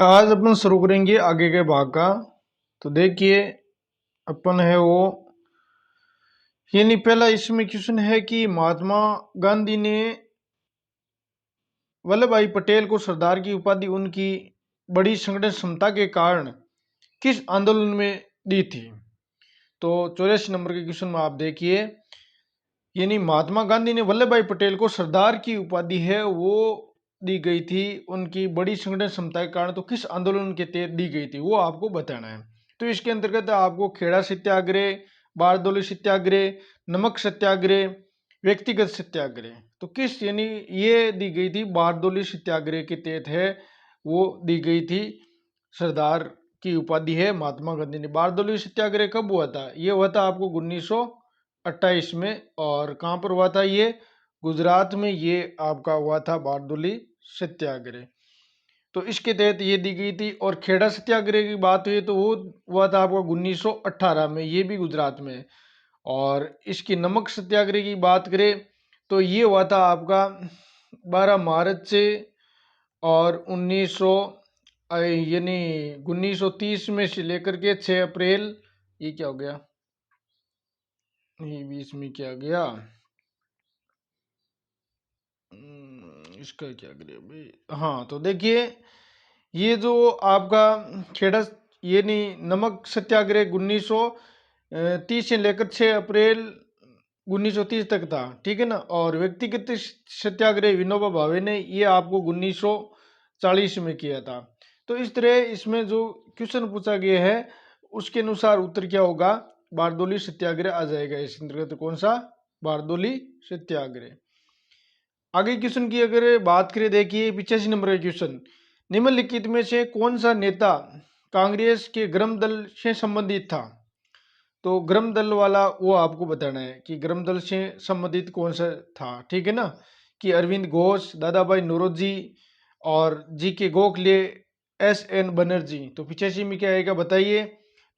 आज अपन शुरू करेंगे आगे के भाग का। तो देखिए अपन है वो यानी पहला इसमें क्वेश्चन है कि महात्मा गांधी ने वल्लभ भाई पटेल को सरदार की उपाधि उनकी बड़ी संगठन क्षमता के कारण किस आंदोलन में दी थी। तो 84 नंबर के क्वेश्चन में आप देखिए यानी महात्मा गांधी ने वल्लभ भाई पटेल को सरदार की उपाधि है वो दी गई थी उनकी बड़ी संगठन क्षमता के कारण, तो किस आंदोलन के तहत दी गई थी वो आपको बताना है। तो इसके अंतर्गत आपको खेड़ा सत्याग्रह, बारदोली सत्याग्रह, नमक सत्याग्रह, व्यक्तिगत सत्याग्रह, तो किस यानी ये दी गई थी बारदोली सत्याग्रह के तहत है वो दी गई थी सरदार की उपाधि है महात्मा गांधी ने। बारदोली सत्याग्रह कब हुआ था? ये हुआ था आपको 1928 में। और कहाँ पर हुआ था? ये गुजरात में ये आपका हुआ था बारदोली सत्याग्रह। तो इसके तहत ये दी गई थी। और खेड़ा सत्याग्रह की बात हुई तो वो हुआ था आपका 1918 में, ये भी गुजरात में। और इसकी नमक सत्याग्रह की बात करें तो ये हुआ था आपका 12 मार्च से और 1900 यानी 1930 में से लेकर के 6 अप्रैल, ये क्या हो गया, ये बीच में क्या गया, इसका क्या करें भाई। हाँ तो देखिए ये जो आपका खेड़ा ये नहीं नमक सत्याग्रह 1930 से लेकर 6 अप्रैल 1930 तक था, ठीक है ना। और व्यक्तिगत सत्याग्रह विनोबा भावे ने ये आपको 1940 में किया था। तो इस तरह इसमें जो क्वेश्चन पूछा गया है उसके अनुसार उत्तर क्या होगा? बारदोली सत्याग्रह आ जाएगा इस अंतर्गत। कौन सा? बारदोली सत्याग्रह। आगे क्वेश्चन की अगर बात करें, देखिए 85 नंबर का क्वेश्चन, निम्नलिखित में से कौन सा नेता कांग्रेस के ग्रम दल से संबंधित था? तो ग्रम दल वाला वो आपको बताना है कि ग्रम दल से संबंधित कौन सा था, ठीक है ना। कि अरविंद घोष, दादा भाई नौरोजी और जी के गोखले, एस एन बनर्जी। तो 85 में क्या आएगा बताइए?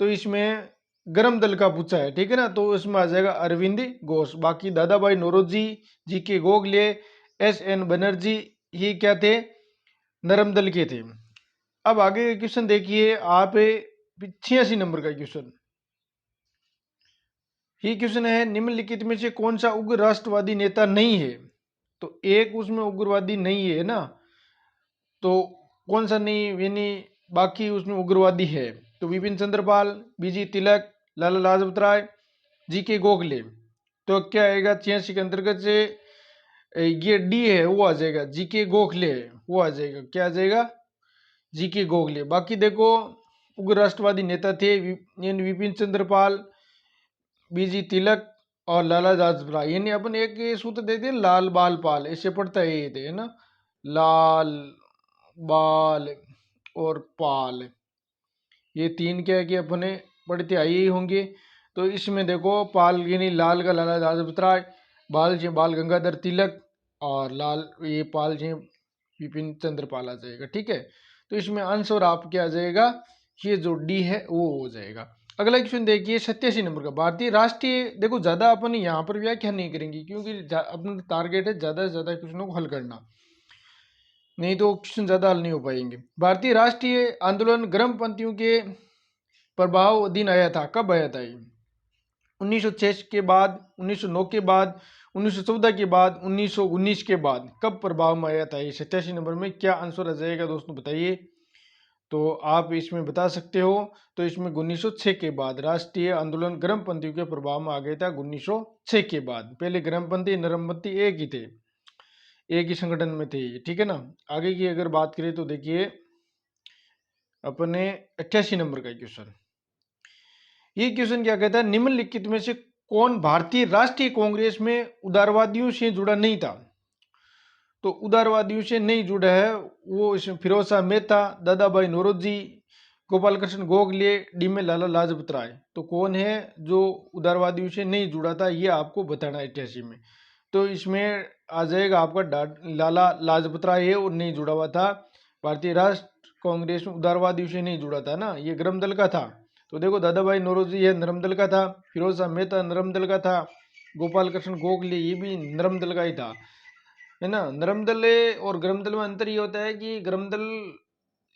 तो इसमें गरम दल का पूछा है, ठीक है ना। तो इसमें आ जाएगा अरविंद घोष। बाकी दादा भाई नौरोजी, जी के गोखले, एस एन बनर्जी ये क्या थे? नरम दल के थे। अब आगे का क्वेश्चन देखिए आप, 86 नंबर का क्वेश्चन। ये क्वेश्चन है निम्नलिखित में से कौन सा उग्र राष्ट्रवादी नेता नहीं है? तो एक उसमें उग्रवादी नहीं है ना, तो कौन सा नहीं यानी बाकी उसमें उग्रवादी है? तो विपिन चंद्रपाल, बीजी तिलक, लाला लाजपत राय, जी के गोखले। तो क्या आएगा 86 के अंतर्गत से? ये डी है वो आ जाएगा, जी के गोखले है वो आ जाएगा। क्या आ जाएगा? जी के गोखले। बाकी देखो उग्र राष्ट्रवादी नेता थे यानी विपिन चंद्रपाल, बीजी तिलक और लाला लाजपत राय। यानी अपन एक ये सूत्र देते हैं लाल बाल पाल, ऐसे पढ़ता है ये थे, है ना। लाल बाल और पाल, ये तीन क्या है कि अपने पढ़ते आए ही होंगे। तो इसमें देखो पाल यानी लाल का लाला लाजपत राय, बाल जी बाल गंगाधर तिलक और लाल ये पाल जी विपिन चंद्रपाल आ जाएगा, ठीक है। तो इसमें आंसर आप क्या आ जाएगा? ये जो डी है वो हो जाएगा। अगला क्वेश्चन देखिए 87 नंबर का, भारतीय राष्ट्रीय, देखो ज्यादा अपन यहाँ पर व्याख्या नहीं करेंगे क्योंकि अपना टारगेट है ज्यादा से ज्यादा क्वेश्चनों को हल करना, नहीं तो क्वेश्चन ज्यादा हल नहीं हो पाएंगे। भारतीय राष्ट्रीय आंदोलन गर्मपंथियों के प्रभाव अधीन आया था, कब आया था ये? 1906 के बाद, 1909 के बाद, 1914 के बाद, 1919 के बाद, कब प्रभाव में आया था ये? 87 नंबर में क्या आंसर आ जाएगा दोस्तों बताइए? तो आप इसमें बता सकते हो। तो इसमें 1906 के बाद राष्ट्रीय आंदोलन गर्मपंथियों के प्रभाव में आ गया था 1906 के बाद। पहले गर्मपंथी नरमपंथी एक ही थे, एक ही संगठन में थे ये, ठीक है ना। आगे की अगर बात करें तो देखिए अपने 88 नंबर का क्वेश्चन, ये क्वेश्चन क्या कहता है? निम्नलिखित में से कौन भारतीय राष्ट्रीय कांग्रेस में उदारवादियों से जुड़ा नहीं था? तो उदारवादियों से नहीं जुड़ा है वो इसमें फिरोज शाह मेहता, दादा भाई नौरोजी, गोपाल कृष्ण गोखले, डी में लाला लाजपत राय। तो कौन है जो उदारवादियों से नहीं जुड़ा था ये आपको बताना है 88 में। तो इसमें आ जाएगा आपका लाला लाजपत राय है और नहीं जुड़ा हुआ था। भारतीय राष्ट्र कांग्रेस में उदारवादियों से नहीं जुड़ा था ना, ये गरम दल का था। तो देखो दादा भाई नौरोजी है नरम दल का था, फिरोज शाह मेहता नरम दल का था, गोपाल कृष्ण गोखले ये भी नरम दल का ही था, है ना। नरम दल और गरम दल में अंतर ये होता है कि गरम दल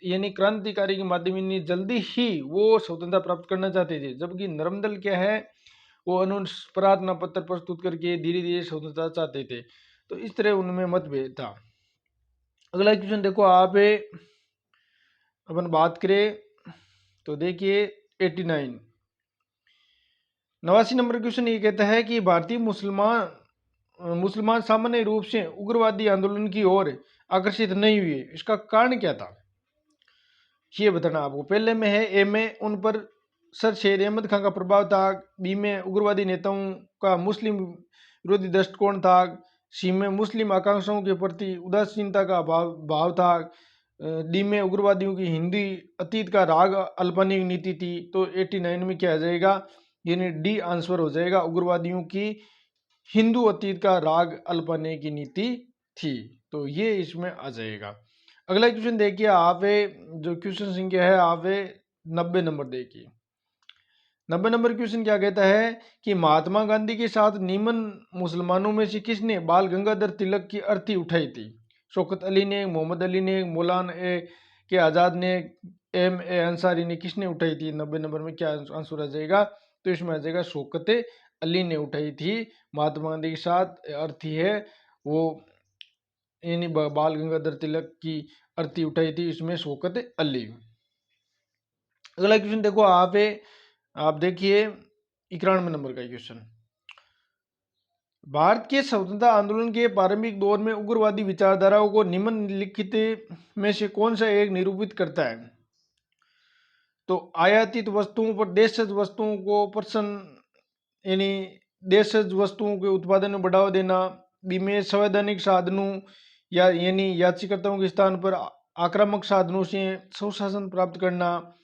यानी क्रांतिकारी के माध्यम यानी जल्दी ही वो स्वतंत्रता प्राप्त करना चाहते थे, जबकि नर्मदल क्या है वो प्रार्थना पत्र प्रस्तुत करके धीरे धीरे स्वतंत्रता चाहते थे। तो इस तरह उनमें मतभेद था। अगला क्वेश्चन देखो आप, अपन बात करें तो देखिए 89 89 नंबर क्वेश्चन ये कहता है कि भारतीय मुसलमान सामान्य रूप से उग्रवादी आंदोलन की ओर आकर्षित नहीं हुए, इसका कारण क्या था ये बताना आपको। पहले में है ए में उन पर सर शेर अहमद खान का प्रभाव था, बी में उग्रवादी नेताओं का मुस्लिम विरोधी दृष्टिकोण था, सी में मुस्लिम आकांक्षाओं के प्रति उदासीनता का भाव था, डी में उग्रवादियों की हिंदी अतीत का राग अल्पनिक नीति थी। तो 89 में क्या आ जाएगा, यानी डी आंसर हो जाएगा, उग्रवादियों की हिंदू अतीत का राग अल्पने की नीति थी। तो ये इसमें आ जाएगा। अगला क्वेश्चन देखिए आप, जो क्वेश्चन संख्या है आप 90 नंबर देखिए। 90 नंबर क्वेश्चन क्या कहता है कि महात्मा गांधी के साथ निमन मुसलमानों में से किसने बाल गंगाधर तिलक की अर्थी उठाई थी? शौकत अली ने, मोहम्मद अली ने, मौलाना के आज़ाद ने, एम ए अंसारी ने, किसने उठाई थी? 90 नंबर में क्या आंसर आ जाएगा? तो इसमें आ जाएगा शौकत अली ने उठाई थी। महात्मा गांधी के साथ अर्थी है वो, यानी बाल गंगाधर तिलक की अर्थी उठाई थी इसमें शौकत अली। अगला क्वेश्चन देखो आप देखिए 91 नंबर का क्वेश्चन। भारत के स्वतंत्रता आंदोलन के प्रारंभिक दौर में उग्रवादी विचारधाराओं को निम्नलिखित में से कौन सा एक निरूपित करता है? तो आयातित वस्तुओं पर देशज वस्तुओं को यानी देशज वस्तुओं के उत्पादन में बढ़ावा देना, बी में संवैधानिक साधनों या यानी याचिकर्ताओं के स्थान पर आक्रामक साधनों से सुशासन प्राप्त करना,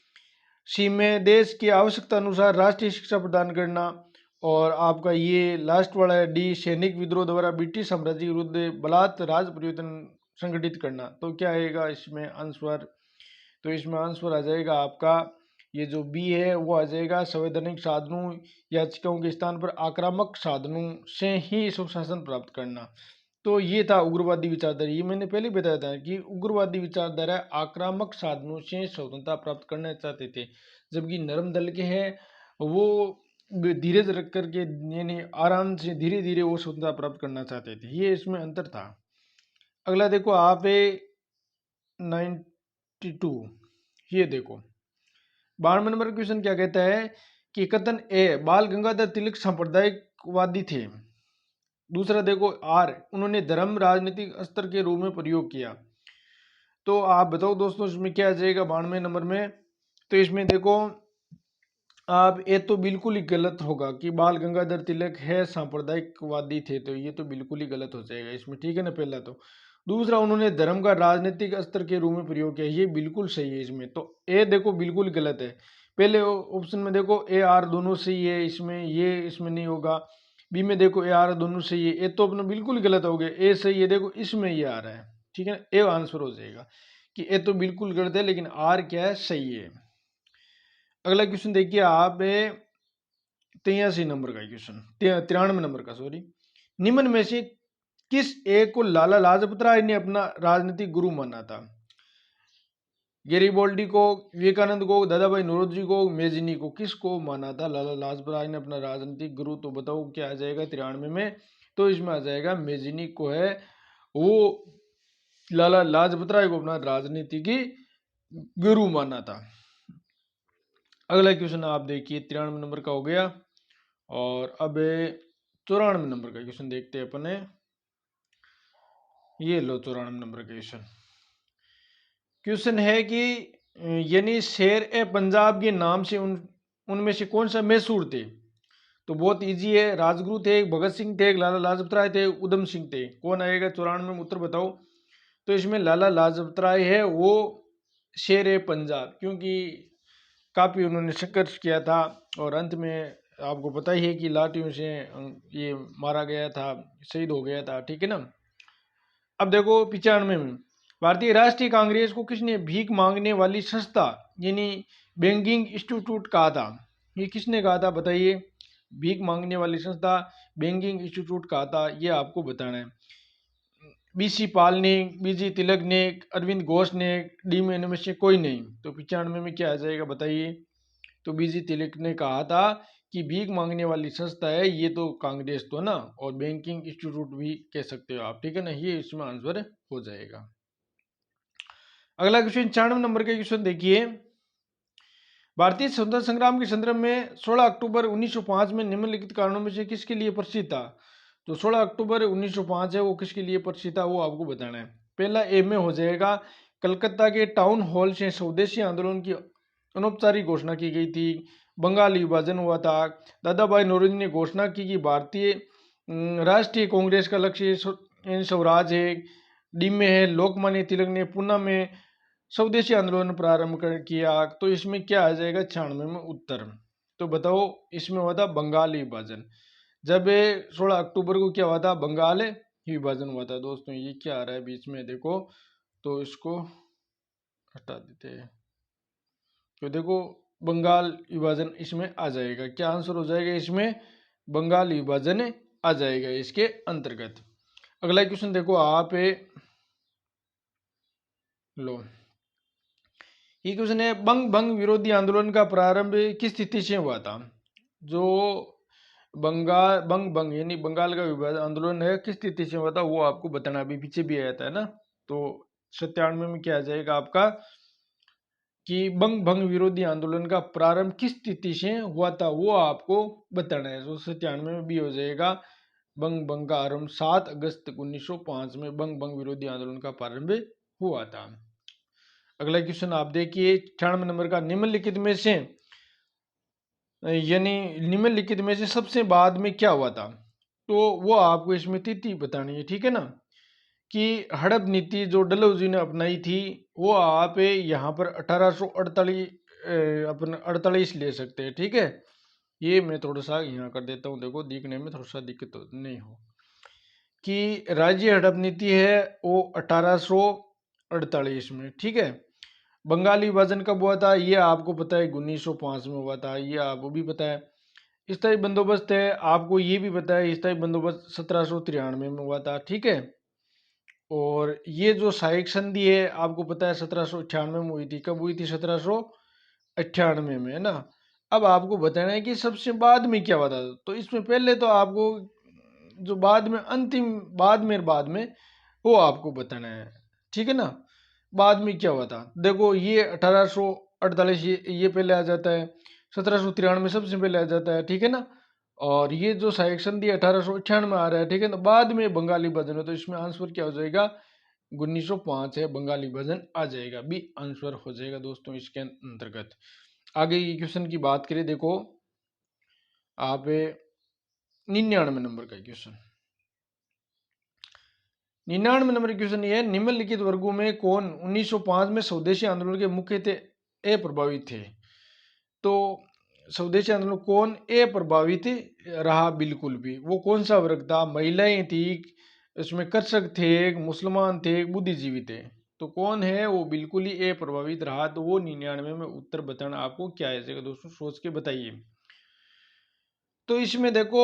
सी में देश की आवश्यकता अनुसार राष्ट्रीय शिक्षा प्रदान करना, और आपका ये लास्ट वाला है डी सैनिक विद्रोह द्वारा ब्रिटिश साम्राज्य के विरुद्ध बलात् राज परिवर्तन संगठित करना। तो क्या आएगा इसमें आंसर? तो इसमें आंसर आ जाएगा आपका ये जो बी है वो आ जाएगा, संवैधानिक साधनों याचिकाओं के स्थान पर आक्रामक साधनों से ही सुशासन प्राप्त करना। तो ये था उग्रवादी विचारधारा। ये मैंने पहले बताया था कि उग्रवादी विचारधारा आक्रामक साधनों से स्वतंत्रता प्राप्त करना चाहते थे, जबकि नरम दल के हैं वो धीरज रख करके यानी आराम से धीरे धीरे वो स्वतंत्रता प्राप्त करना चाहते थे। ये इसमें अंतर था। अगला देखो आप 92, ये देखो 92 नंबर क्वेश्चन क्या कहता है कि कथन ए बाल गंगाधर तिलक सांप्रदायिकवादी थे। दूसरा देखो आर उन्होंने धर्म राजनीतिक अस्त्र के रूप में प्रयोग किया। तो आप बताओ दोस्तों इसमें क्या आ जाएगा 92 नंबर में? तो इसमें देखो आप, ये तो बिल्कुल ही गलत होगा कि बाल गंगाधर तिलक है सांप्रदायिकवादी थे, तो ये तो बिल्कुल ही गलत हो जाएगा इसमें, ठीक है ना पहला तो। दूसरा उन्होंने धर्म का राजनीतिक अस्त्र के रूप में प्रयोग किया, ये बिल्कुल सही है इसमें। तो ए देखो बिल्कुल गलत है। पहले ऑप्शन में देखो ए आर दोनों सही है इसमें, ये इसमें नहीं होगा। बी में देखो ए आर दोनों सही है, ए तो अपना बिल्कुल गलत हो गया। ए सही है, देखो इसमें ये आ रहा है, ठीक है, ए आंसर हो जाएगा कि ए तो बिल्कुल गलत है लेकिन आर क्या है, सही है। अगला क्वेश्चन देखिए आप 83 नंबर का क्वेश्चन, 93 नंबर का सॉरी। निम्न में से किस एक को लाला लाजपत राय ने अपना राजनीतिक गुरु माना था? गैरिबोल्डी को, विवेकानंद को, दादा भाई नौरोजी को, मेजिनी को, किसको माना था लाला लाजपत राय ने अपना राजनीतिक गुरु? तो बताओ क्या आ जाएगा 93 में? तो इसमें आ जाएगा मेजिनी को है वो लाला लाजपत राय को अपना राजनीतिक गुरु माना था। अगला क्वेश्चन आप देखिए 93 नंबर का हो गया, और अब 94 नंबर का क्वेश्चन देखते हैं अपने। ये लो 94 नंबर का क्वेश्चन है कि यानी शेर ए पंजाब के नाम से उनमें से कौन सा मशहूर थे? तो बहुत इजी है, राजगुरु थे, भगत सिंह थे, लाला लाजपत राय थे, उधम सिंह थे। कौन आएगा 94 में? उत्तर बताओ। तो इसमें लाला लाजपत राय है वो शेर ए पंजाब, क्योंकि काफ़ी उन्होंने संघर्ष किया था और अंत में आपको पता ही है कि लाठियों से ये मारा गया था, शहीद हो गया था, ठीक है ना। अब देखो 95 में भारतीय राष्ट्रीय कांग्रेस को किसने भीख मांगने वाली संस्था यानी बैंकिंग इंस्टीट्यूट कहा था? ये किसने कहा था बताइए? भीख मांगने वाली संस्था बैंकिंग इंस्टीट्यूट कहा था, ये आपको बताना है। बीसी पाल ने, बीजी तिलक ने, अरविंद घोष ने, डी में इनमें से कोई नहीं। तो 95 में क्या आ जाएगा बताइए। तो बीजी तिलक ने कहा था कि भीख मांगने वाली संस्था है ये तो कांग्रेस तो ना, और बैंकिंग इंस्टीट्यूट भी कह सकते हो आप, ठीक है ना, ये इसमें आंसर हो जाएगा। अगला क्वेश्चन 96 नंबर का क्वेश्चन देखिए। भारतीय स्वतंत्रता संग्राम के संदर्भ में 16 अक्टूबर 1905 में निम्नलिखित कारणों में से किसके लिए प्रसिद्ध था। तो 16 अक्टूबर 1905 है वो किसके लिए प्रसिद्ध था वो आपको बताना है। पहला ए में हो जाएगा, कलकत्ता के टाउन हॉल से स्वदेशी आंदोलन की अनौपचारिक घोषणा की गई थी। बंगाल विभाजन हुआ था। दादा भाई नौरोजी ने घोषणा की कि भारतीय राष्ट्रीय कांग्रेस का लक्ष्य स्वराज है। डी में है, लोकमान्य तिलक ने पूना में स्वदेशी आंदोलन प्रारंभ किया। तो इसमें क्या आ जाएगा 96 में उत्तर। तो बताओ इसमें हुआ था बंगाल विभाजन। जब 16 अक्टूबर को क्या हुआ था, बंगाल विभाजन हुआ था। दोस्तों ये क्या आ रहा है बीच में देखो, तो इसको हटा देते हैं। तो देखो बंगाल विभाजन इसमें आ जाएगा। क्या आंसर हो जाएगा इसमें, बंगाल विभाजन आ जाएगा इसके अंतर्गत। अगला क्वेश्चन देखो आप लो, ये क्वेश्चन है, बंग भंग विरोधी आंदोलन का प्रारंभ किस स्थिति से हुआ था। जो बंगाल बंग भंग यानी बंगाल का विभाजन आंदोलन है किस स्थिति से हुआ था वो आपको बताना, अभी पीछे भी आया था ना। तो 97 में क्या आ जाएगा आपका कि बंग भंग विरोधी आंदोलन का प्रारंभ किस स्थिति से हुआ था वो आपको बताना है। तो 97 में भी हो जाएगा बंग भंग का आरंभ 7 अगस्त 1905 में बंग भंग विरोधी आंदोलन का प्रारंभ हुआ था। अगला क्वेश्चन आप देखिए 98 नंबर का, निम्नलिखित में से यानी निम्नलिखित में से सबसे बाद में क्या हुआ था। तो वो आपको इसमें तिथि बतानी है, ठीक है ना। कि हड़प नीति जो डलहौजी ने अपनाई थी वो आप यहाँ पर 1848 अपन 48 ले सकते हैं, ठीक है। ये मैं थोड़ा सा यहाँ कर देता हूँ, देखो दिखने में थोड़ा सा दिक्कत नहीं हो, कि राज्य हड़प नीति है वो 1848 में, ठीक है। बंगाली विभाजन कब हुआ था ये आपको पता है 1905 में हुआ था, ये आपको भी पता है। स्थायी बंदोबस्त है आपको ये भी पता है, स्थायी बंदोबस्त 1793 में हुआ था, ठीक है। और ये जो सहायक संधि है आपको पता है 1798 में हुई थी। कब हुई थी, 1798 में, है ना। अब आपको बताना है कि सबसे बाद में क्या हुआ था। तो इसमें पहले तो आपको जो बाद में अंतिम बाद में वो आपको बताना है, ठीक है ना। बाद में क्या हुआ था देखो, ये 1848 ये पहले आ जाता है, 1793 सबसे पहले आ जाता है, ठीक है ना। और ये जो सहायक संधि 1898 में आ रहा है, ठीक है ना। बाद में बंगाली विभाजन है, तो इसमें आंसर क्या हो जाएगा 1905 है, बंगाली विभाजन आ जाएगा, बी आंसर हो जाएगा दोस्तों इसके अंतर्गत। आगे की क्वेश्चन की बात करें, देखो आप 99 नंबर का क्वेश्चन, 99 नंबर क्वेश्चन ये है, निम्नलिखित वर्गों में कौन 1905 में स्वदेशी आंदोलन के मुख्यतः अप्रभावित थे। तो स्वदेशी आंदोलन कौन अप्रभावित रहा बिल्कुल भी, वो कौन सा वर्ग था। महिलाएं थी, इसमें कृषक थे, मुसलमान थे, बुद्धिजीवी थे। तो कौन है वो बिल्कुल ही अप्रभावित रहा। तो वो 99 में उत्तर बताना आपको क्या है दोस्तों, सोच के बताइए। तो इसमें देखो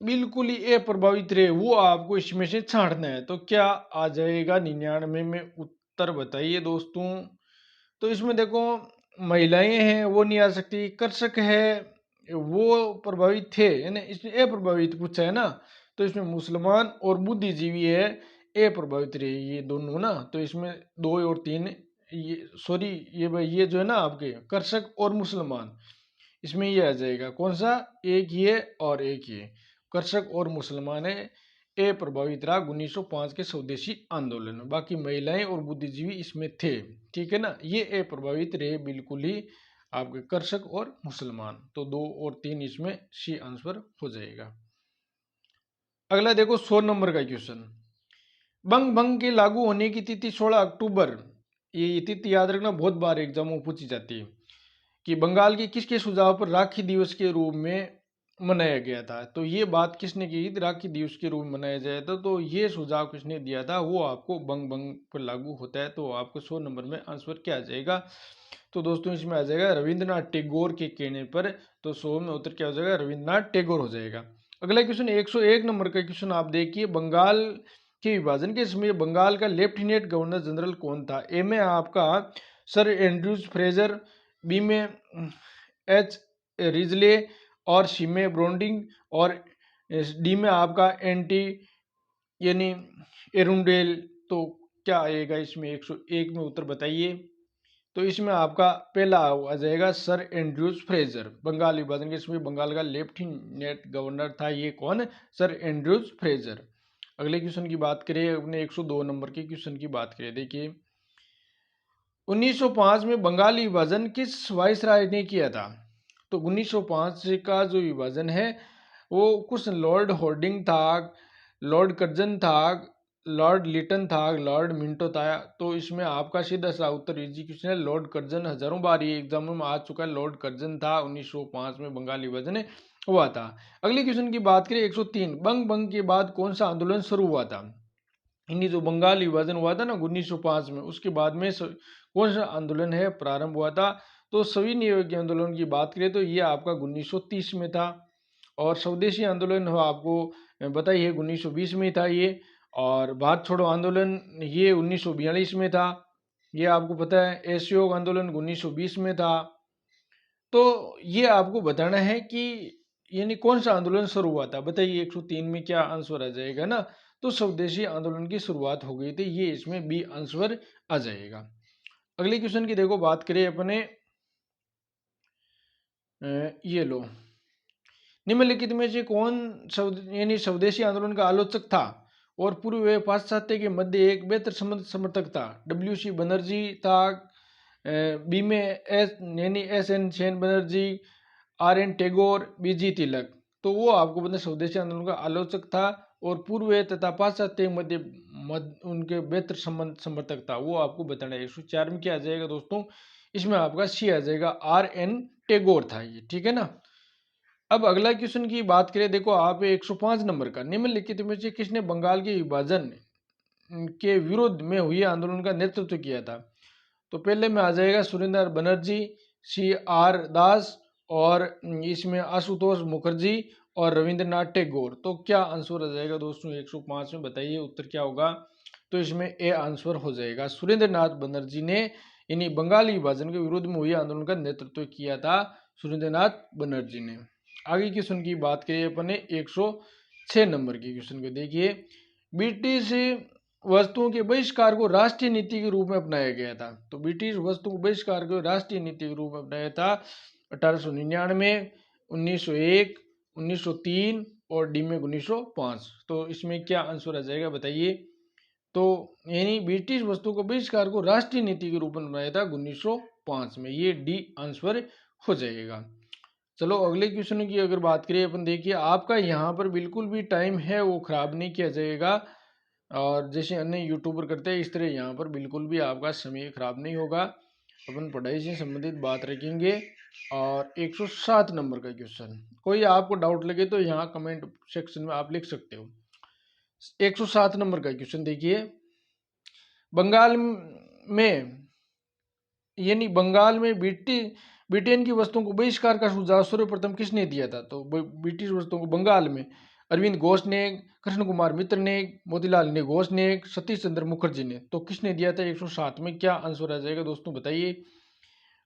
बिल्कुल ही अप्रभावित रहे वो आपको इसमें से छांटना है। तो क्या आ जाएगा 99 में उत्तर बताइए दोस्तों। तो इसमें देखो महिलाएं हैं वो नहीं आ सकती, कृषक है वो प्रभावित थे, है ना, इसमें अप्रभावित पूछा है ना। तो इसमें मुसलमान और बुद्धिजीवी है अप्रभावित रहे ये दोनों ना। तो इसमें 2 और 3 ये सॉरी ये भाई ये जो है ना आपके कृषक और मुसलमान, इसमें ये आ जाएगा कौन सा, एक ये और एक ये, कृषक और मुसलमान है ए प्रभावित रहा 1905 के स्वदेशी आंदोलन में। बाकी महिलाएं और बुद्धिजीवी इसमें थे, ठीक है ना। ये ए प्रभावित रहे बिल्कुल ही आपके कृषक और मुसलमान। तो 2 और 3 इसमें सी आंसर हो जाएगा। अगला देखो 100 नंबर का क्वेश्चन, बंग भंग के लागू होने की तिथि 16 अक्टूबर, ये तिथि याद रखना बहुत बार एग्जाम में पूछी जाती है, कि बंगाल के किसके सुझाव पर राखी दिवस के रूप में मनाया गया था। तो ये बात किसने की थी, राखी दिवस के रूप में मनाया जाए तो ये सुझाव किसने दिया था, वो आपको बंग भंग पर लागू होता है। तो आपको 100 नंबर में आंसर क्या आ जाएगा। तो दोस्तों इसमें आ जाएगा रविंद्रनाथ टैगोर के कहने पर। तो 100 में उत्तर क्या हो जाएगा, रविंद्रनाथ टैगोर हो जाएगा। अगला क्वेश्चन 101 नंबर का क्वेश्चन आप देखिए, बंगाल के विभाजन के समय बंगाल का लेफ्टिनेंट गवर्नर जनरल कौन था? ए में आपका सर एंड्रूज फ्रेजर, बी में एच रिजले, और सी में ब्रोंडिंग, और डी में आपका एंटी यानी एरुंडेल। तो क्या आएगा इसमें 101 में उत्तर बताइए। तो इसमें आपका पहला आ जाएगा सर एंड्रूज फ्रेजर। बंगाल विभाजन के समय बंगाल का लेफ्टिनेंट गवर्नर था ये कौन? Sir Andrews Fraser. अगले क्वेश्चन की बात करें, अपने 102 नंबर के क्वेश्चन की बात करें। देखिए 1905 में बंगाल विभाजन किस वायसराय ने किया था? तो 1905 का जो विभाजन है वो कुछ लॉर्ड होर्डिंग था, लॉर्ड कर्जन था, लॉर्ड लिटन था, लॉर्ड मिंटो था। तो इसमें आपका सीधा सा उत्तर इजी क्वेश्चन है लॉर्ड कर्जन। हजारों बार ये एग्जाम में आ चुका है, लॉर्ड कर्जन था। 1905 में बंगाल विभाजन हुआ था। अगले क्वेश्चन की बात करें 103, बंग बंग के बाद कौन सा आंदोलन शुरू हुआ था? इन्हीं जो बंगाल विभाजन हुआ था ना 1905 में, उसके बाद में कौन सा आंदोलन है प्रारंभ हुआ था? तो सविनय आंदोलन की बात करें तो ये आपका 1930 में था। और स्वदेशी आंदोलन हो आपको बताइए 1920 में था ये। और भारत छोड़ो आंदोलन ये 1942 में था, ये आपको पता है। असहयोग आंदोलन 1920 में था। तो ये आपको बताना है कि यानी कौन सा आंदोलन शुरू हुआ था, बताइए 103 में क्या आंसर आ जाएगा ना? तो स्वदेशी आंदोलन की शुरुआत हो गई थी, ये इसमें बी आंसर आ जाएगा। अगले क्वेश्चन की देखो बात करें अपने, ये लो, निम्नलिखित में से कौन यानी स्वदेशी आंदोलन का आलोचक था और पूर्व व पाश्चात्य के मध्य एक बेहतर समर्थक था? WC बनर्जी था, बी में S N Sen Banerjee, RN Tagore, BG Tilak. तो वो आपको मतलब स्वदेशी आंदोलन का आलोचक था और पूर्व तथा पाश्चात्य उनके बेहतर समर्थक था, वो आपको बताना है। 104 में क्या आ जाएगा दोस्तों? इसमें आपका सी आ जाएगा, RN टैगोर था ये, ठीक है ना। अब अगला क्वेश्चन की बात करें, देखो आप 105 नंबर का, निम्नलिखित में से किसने बंगाल के विभाजन के विरोध में हुए आंदोलन का नेतृत्व किया था? तो पहले में आ जाएगा सुरेंद्र बनर्जी, CR दास, और इसमें आशुतोष मुखर्जी और रविंद्रनाथ टैगोर। तो क्या आंसर आ जाएगा दोस्तों 105 में, बताइए उत्तर क्या होगा? तो इसमें ए आंसर हो जाएगा, सुरेंद्रनाथ बनर्जी ने यानी बंगाली विभाजन के विरोध में हुए आंदोलन का नेतृत्व किया था, सुरेंद्रनाथ बनर्जी ने। आगे क्वेश्चन की बात करिए अपने 106 नंबर के क्वेश्चन को। देखिए ब्रिटिश वस्तुओं के बहिष्कार को राष्ट्रीय नीति के रूप में अपनाया गया था। तो ब्रिटिश वस्तुओं को बहिष्कार को राष्ट्रीय नीति के रूप में अपनाया था 1899, 1901, 1903 और डी में 1905। तो इसमें क्या आंसर आ जाएगा बताइए? तो यानी ब्रिटिश वस्तुओं को बहिष्कार को राष्ट्रीय नीति के रूप में बनाया था 1905 में, ये डी आंसर हो जाएगा। चलो अगले क्वेश्चन की अगर बात करें अपन, देखिए आपका यहाँ पर बिल्कुल भी टाइम है वो खराब नहीं किया जाएगा, और जैसे अन्य यूट्यूबर करते हैं इस तरह यहाँ पर बिल्कुल भी आपका समय खराब नहीं होगा। अपन पढ़ाई से संबंधित बात रखेंगे। और 107 नंबर का क्वेश्चन, कोई आपको डाउट लगे तो यहाँ कमेंट सेक्शन में आप लिख सकते हो। 107 नंबर का क्वेश्चन देखिए, बंगाल में यानी बंगाल में ब्रिटेन की वस्तुओं को बहिष्कार का सुझाव सर्वप्रथम किसने दिया था? तो ब्रिटिश वस्तुओं को बंगाल में अरविंद घोष ने, कृष्ण कुमार मित्र ने, मोतीलाल ने घोष ने, सतीश चंद्र मुखर्जी ने। तो किसने दिया था 107 में, क्या आंसर आ जाएगा दोस्तों बताइए?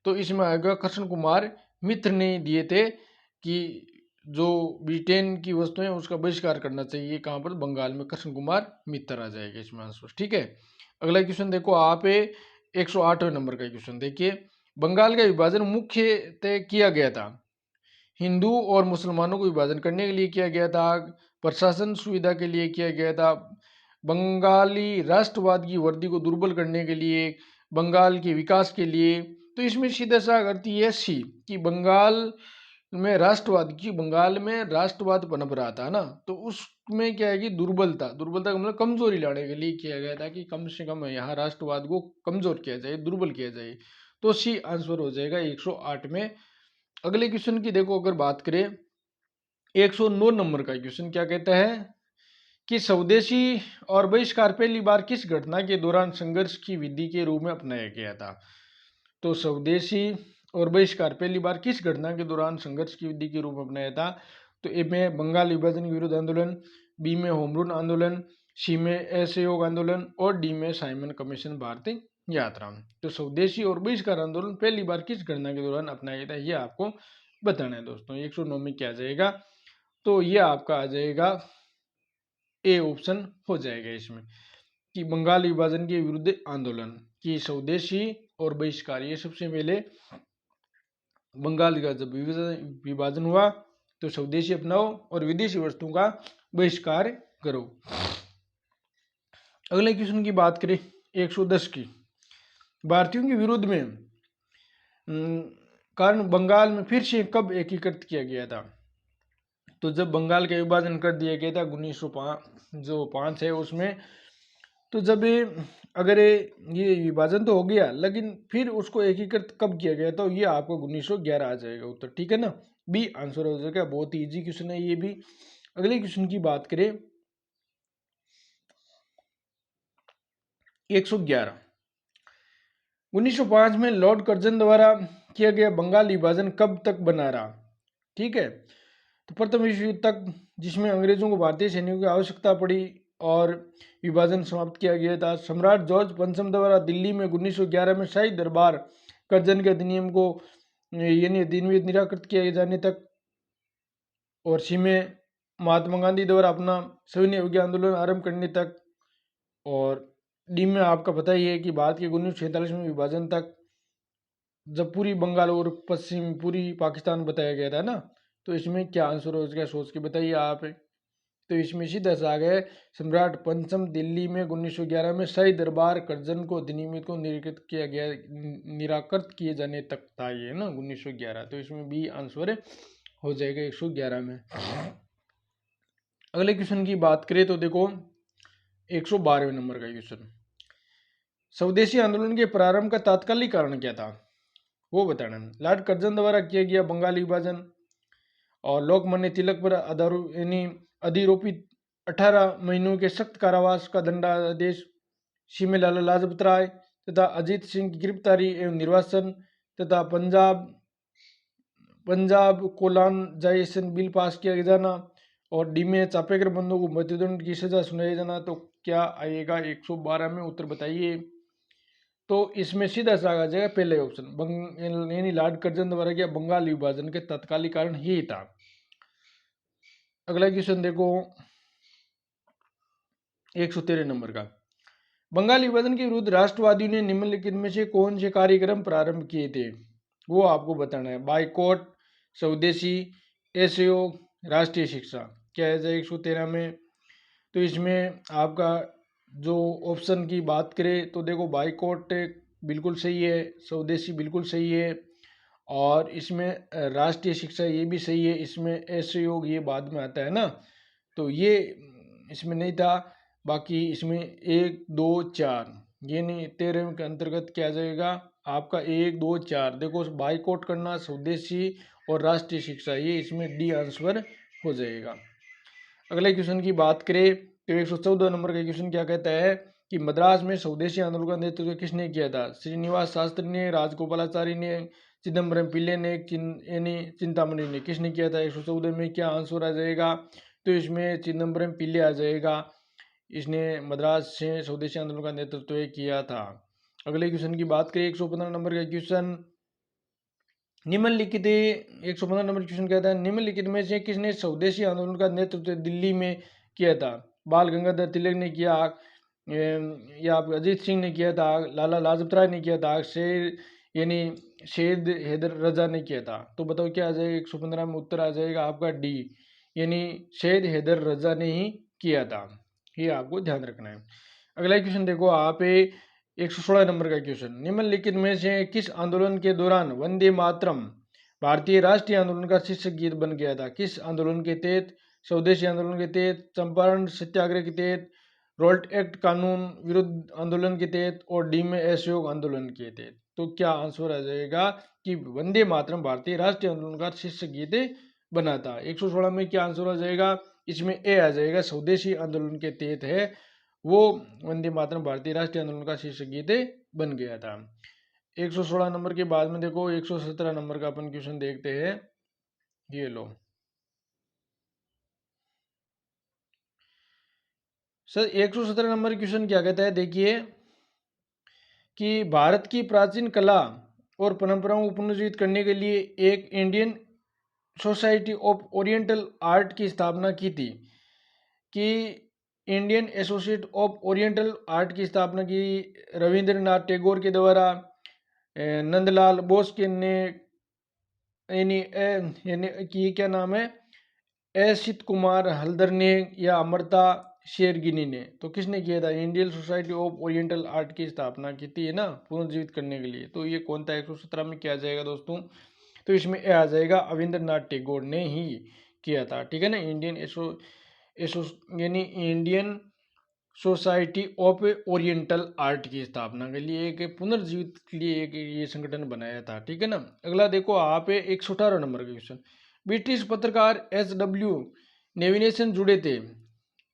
तो इसमें आएगा कृष्ण कुमार मित्र ने दिए थे कि जो ब्रिटेन की वस्तुएं उसका बहिष्कार करना चाहिए, कहाँ पर? बंगाल में। कृष्ण कुमार मित्र आ जाएगा इसमें आंसर, ठीक है। अगला क्वेश्चन देखो आप 108वें नंबर का क्वेश्चन देखिए, बंगाल का विभाजन मुख्यतः किया गया था हिंदू और मुसलमानों को विभाजन करने के लिए किया गया था, प्रशासन सुविधा के लिए किया गया था, बंगाली राष्ट्रवाद की वर्दी को दुर्बल करने के लिए, बंगाल के विकास के लिए। तो इसमें सीधा सा करती है सी कि बंगाल में राष्ट्रवाद पनप रहा था ना, तो उसमें क्या है कि दुर्बलता का मतलब कमजोरी लाने के लिए किया गया था कि कम से कम यहाँ राष्ट्रवाद को कमजोर किया जाए, दुर्बल किया जाए। तो सी आंसर हो जाएगा 108 में। अगले क्वेश्चन की देखो अगर बात करें 109 नंबर का क्वेश्चन क्या कहता है कि स्वदेशी और बहिष्कार पहली बार किस घटना के दौरान संघर्ष की विधि के रूप में अपनाया गया था? तो स्वदेशी और बहिष्कार पहली बार किस घटना के दौरान संघर्ष की विधि के रूप में अपनाया था? तो ए में बंगाल विभाजन विरोध आंदोलन, बी में होम रूल आंदोलन, सी में असहयोग आंदोलन और डी में साइमन कमीशन भारतीय यात्रा। तो स्वदेशी और बहिष्कार आंदोलन पहली बार किस घटना के दौरान अपनाया गया था, ये आपको बताना है दोस्तों। 109 में क्या आ जाएगा, तो ये आपका आ जाएगा ए ऑप्शन हो जाएगा इसमें, कि बंगाल विभाजन के विरुद्ध आंदोलन की स्वदेशी और बहिष्कार। ये सबसे पहले बंगाल का जब विभाजन हुआ तो स्वदेशी अपनाओ और विदेशी वस्तुओं का बहिष्कार करो। अगले क्वेश्चन की बात करें 110 की, भारतीयों के विरोध में कारण बंगाल में फिर से कब एकीकृत किया गया था। तो जब बंगाल का विभाजन कर दिया गया था 1905 है उसमें, तो जब अगर ये विभाजन तो हो गया लेकिन फिर उसको एकीकृत कब किया गया, तो ये आपको 1911 आ जाएगा उत्तर, ठीक है ना। बी आंसर हो जाएगा, बहुत ही इजी क्वेश्चन है ये भी। अगले क्वेश्चन की बात करें 111, 1905 में लॉर्ड कर्जन द्वारा किया गया बंगाल विभाजन कब तक बना रहा, ठीक है। तो प्रथम विश्व युद्ध तक, जिसमें अंग्रेजों को भारतीय सैनिकों की आवश्यकता पड़ी और विभाजन समाप्त किया गया था। सम्राट जॉर्ज पंचम द्वारा दिल्ली में 1911 में शाही दरबार कर्जन के अधिनियम को यानी अधिनियम निराकृत किए जाने तक, और सी में महात्मा गांधी द्वारा अपना सविनय अवज्ञा आंदोलन आरंभ करने तक, और डी में आपका पता ही है कि भारत के 1947 में विभाजन तक, जब पूरी बंगाल और पश्चिम पूरी पाकिस्तान बताया गया था ना। तो इसमें क्या आंसर हो गया, सोच के बताइए आप। तो इसमें सीधा सा आ गया सम्राट पंचम दिल्ली में 1911 में शाही दरबार कर्जन को अधिनियमित को निराकृत किया गया, निराकृत किए जाने तक था ये ना 1911। तो इसमें बी आंसर हो जाएगा 111 में। अगले क्वेश्चन की बात करें तो देखो 112वें नंबर का क्वेश्चन, स्वदेशी आंदोलन के प्रारंभ का तात्कालिक कारण क्या था, वो बताना। लॉर्ड कर्जन द्वारा किया गया बंगाल विभाजन, और लोकमान्य तिलक पर यानी अधिरोपित 18 महीनों के सख्त कारावास का दंडादेश, सी में लाला लाजपत राय तथा अजीत सिंह की गिरफ्तारी एवं निर्वासन, तथा पंजाब कोलानाइजेशन बिल पास किया जाना, और डी में चापेकर बंधुओं को मृत्युदंड की सजा सुनाया जाना। तो क्या आएगा 112 में, उत्तर बताइए। तो इसमें सीधा सा आ जाएगा पहले ऑप्शन, यानी लॉर्ड कर्जन द्वारा किया बंगाल विभाजन के तत्कालिक कारण ही था। अगला क्वेश्चन देखो 113 नंबर का, बंगाल विभाजन के विरुद्ध राष्ट्रवादियों ने निम्नलिखित में से कौन से कार्यक्रम प्रारंभ किए थे, वो आपको बताना है। बाइकॉट, स्वदेशी, असहयोग, राष्ट्रीय शिक्षा। क्या है 113 में, तो इसमें आपका जो ऑप्शन की बात करें तो देखो बाइकॉट बिल्कुल सही है, स्वदेशी बिल्कुल सही है, और इसमें राष्ट्रीय शिक्षा ये भी सही है। इसमें असहयोग ये बाद में आता है ना, तो ये इसमें नहीं था। बाकी इसमें 1 2 4 ये नहीं, 13 के अंतर्गत क्या आ जाएगा आपका 1 2 4, देखो बाइकआउट करना, स्वदेशी और राष्ट्रीय शिक्षा, ये इसमें डी आंसर हो जाएगा। अगले क्वेश्चन की बात करें तो 114 नंबर का क्वेश्चन क्या कहता है कि मद्रास में स्वदेशी आंदोलन का नेतृत्व किसने किया था। श्रीनिवास शास्त्री ने, राजगोपालाचारी ने, चिदम्बरम पिल्ले ने, यानी चिंतामणि ने, किसने किया था 114 में, क्या आंसर आ जाएगा। तो इसमें चिदम्बरम पिल्ले आ जाएगा, इसने मद्रास से स्वदेशी आंदोलन का नेतृत्व किया था। अगले क्वेश्चन की बात करें 115 नंबर का क्वेश्चन, निम्नलिखित 115 नंबर क्वेश्चन कहता है निम्नलिखित में से किसने स्वदेशी आंदोलन का नेतृत्व दिल्ली में किया था। बाल गंगाधर तिलक ने किया, या अजीत सिंह ने किया था, लाला लाजपत राय ने किया था, यानी सैयद हैदर रजा ने किया था। तो बताओ क्या आ जाएगा 115 में, उत्तर आ जाएगा आपका डी, यानी सैयद हैदर रजा ने ही किया था। ये आपको ध्यान रखना है। अगला क्वेश्चन देखो आप 116 नंबर का क्वेश्चन, निम्नलिखित में से किस आंदोलन के दौरान वंदे मातरम भारतीय राष्ट्रीय आंदोलन का शीर्षक गीत बन गया था। किस आंदोलन के तहत, स्वदेशी आंदोलन के तहत, चंपारण सत्याग्रह के तहत, रोल्ट एक्ट कानून विरुद्ध आंदोलन के तहत, और डी में असहयोग आंदोलन के तहत। तो क्या आंसर आ जाएगा कि वंदे मातरम भारतीय राष्ट्रीय आंदोलन का शीर्षक गीत बना था। 116 में क्या आंसर आ जाएगा, इसमें ए आ जाएगा, स्वदेशी आंदोलन के तहत है वो वंदे मातरम भारतीय राष्ट्रीय आंदोलन का शीर्षक गीत बन गया था। 116 नंबर के बाद में देखो 117 नंबर का अपन क्वेश्चन देखते हैं, ये लो। सर 117 नंबर क्वेश्चन क्या कहता है, देखिए कि भारत की प्राचीन कला और परंपराओं को पुनर्जीवित करने के लिए एक Indian society of oriental art की स्थापना की थी, कि Indian associate of oriental art की स्थापना की रविंद्रनाथ टैगोर के द्वारा, नंदलाल बोस के ने, यानी कि क्या नाम है, असित कुमार हल्दर ने, या अमृता शेरगिनी ने। तो किसने किया था, Indian society of oriental art की स्थापना की थी, है ना, पुनर्जीवित करने के लिए। तो ये कौन था, 117 में क्या आ जाएगा दोस्तों, तो इसमें ए आ जाएगा रविंद्रनाथ टैगोर ने ही किया था, ठीक है ना। एसो यानी Indian society of oriental art की स्थापना के लिए, एक पुनर्जीवित के लिए एक ये संगठन बनाया था, ठीक है ना। अगला देखो आप 118 नंबर का क्वेश्चन, ब्रिटिश पत्रकार SW नेविनेशन जुड़े थे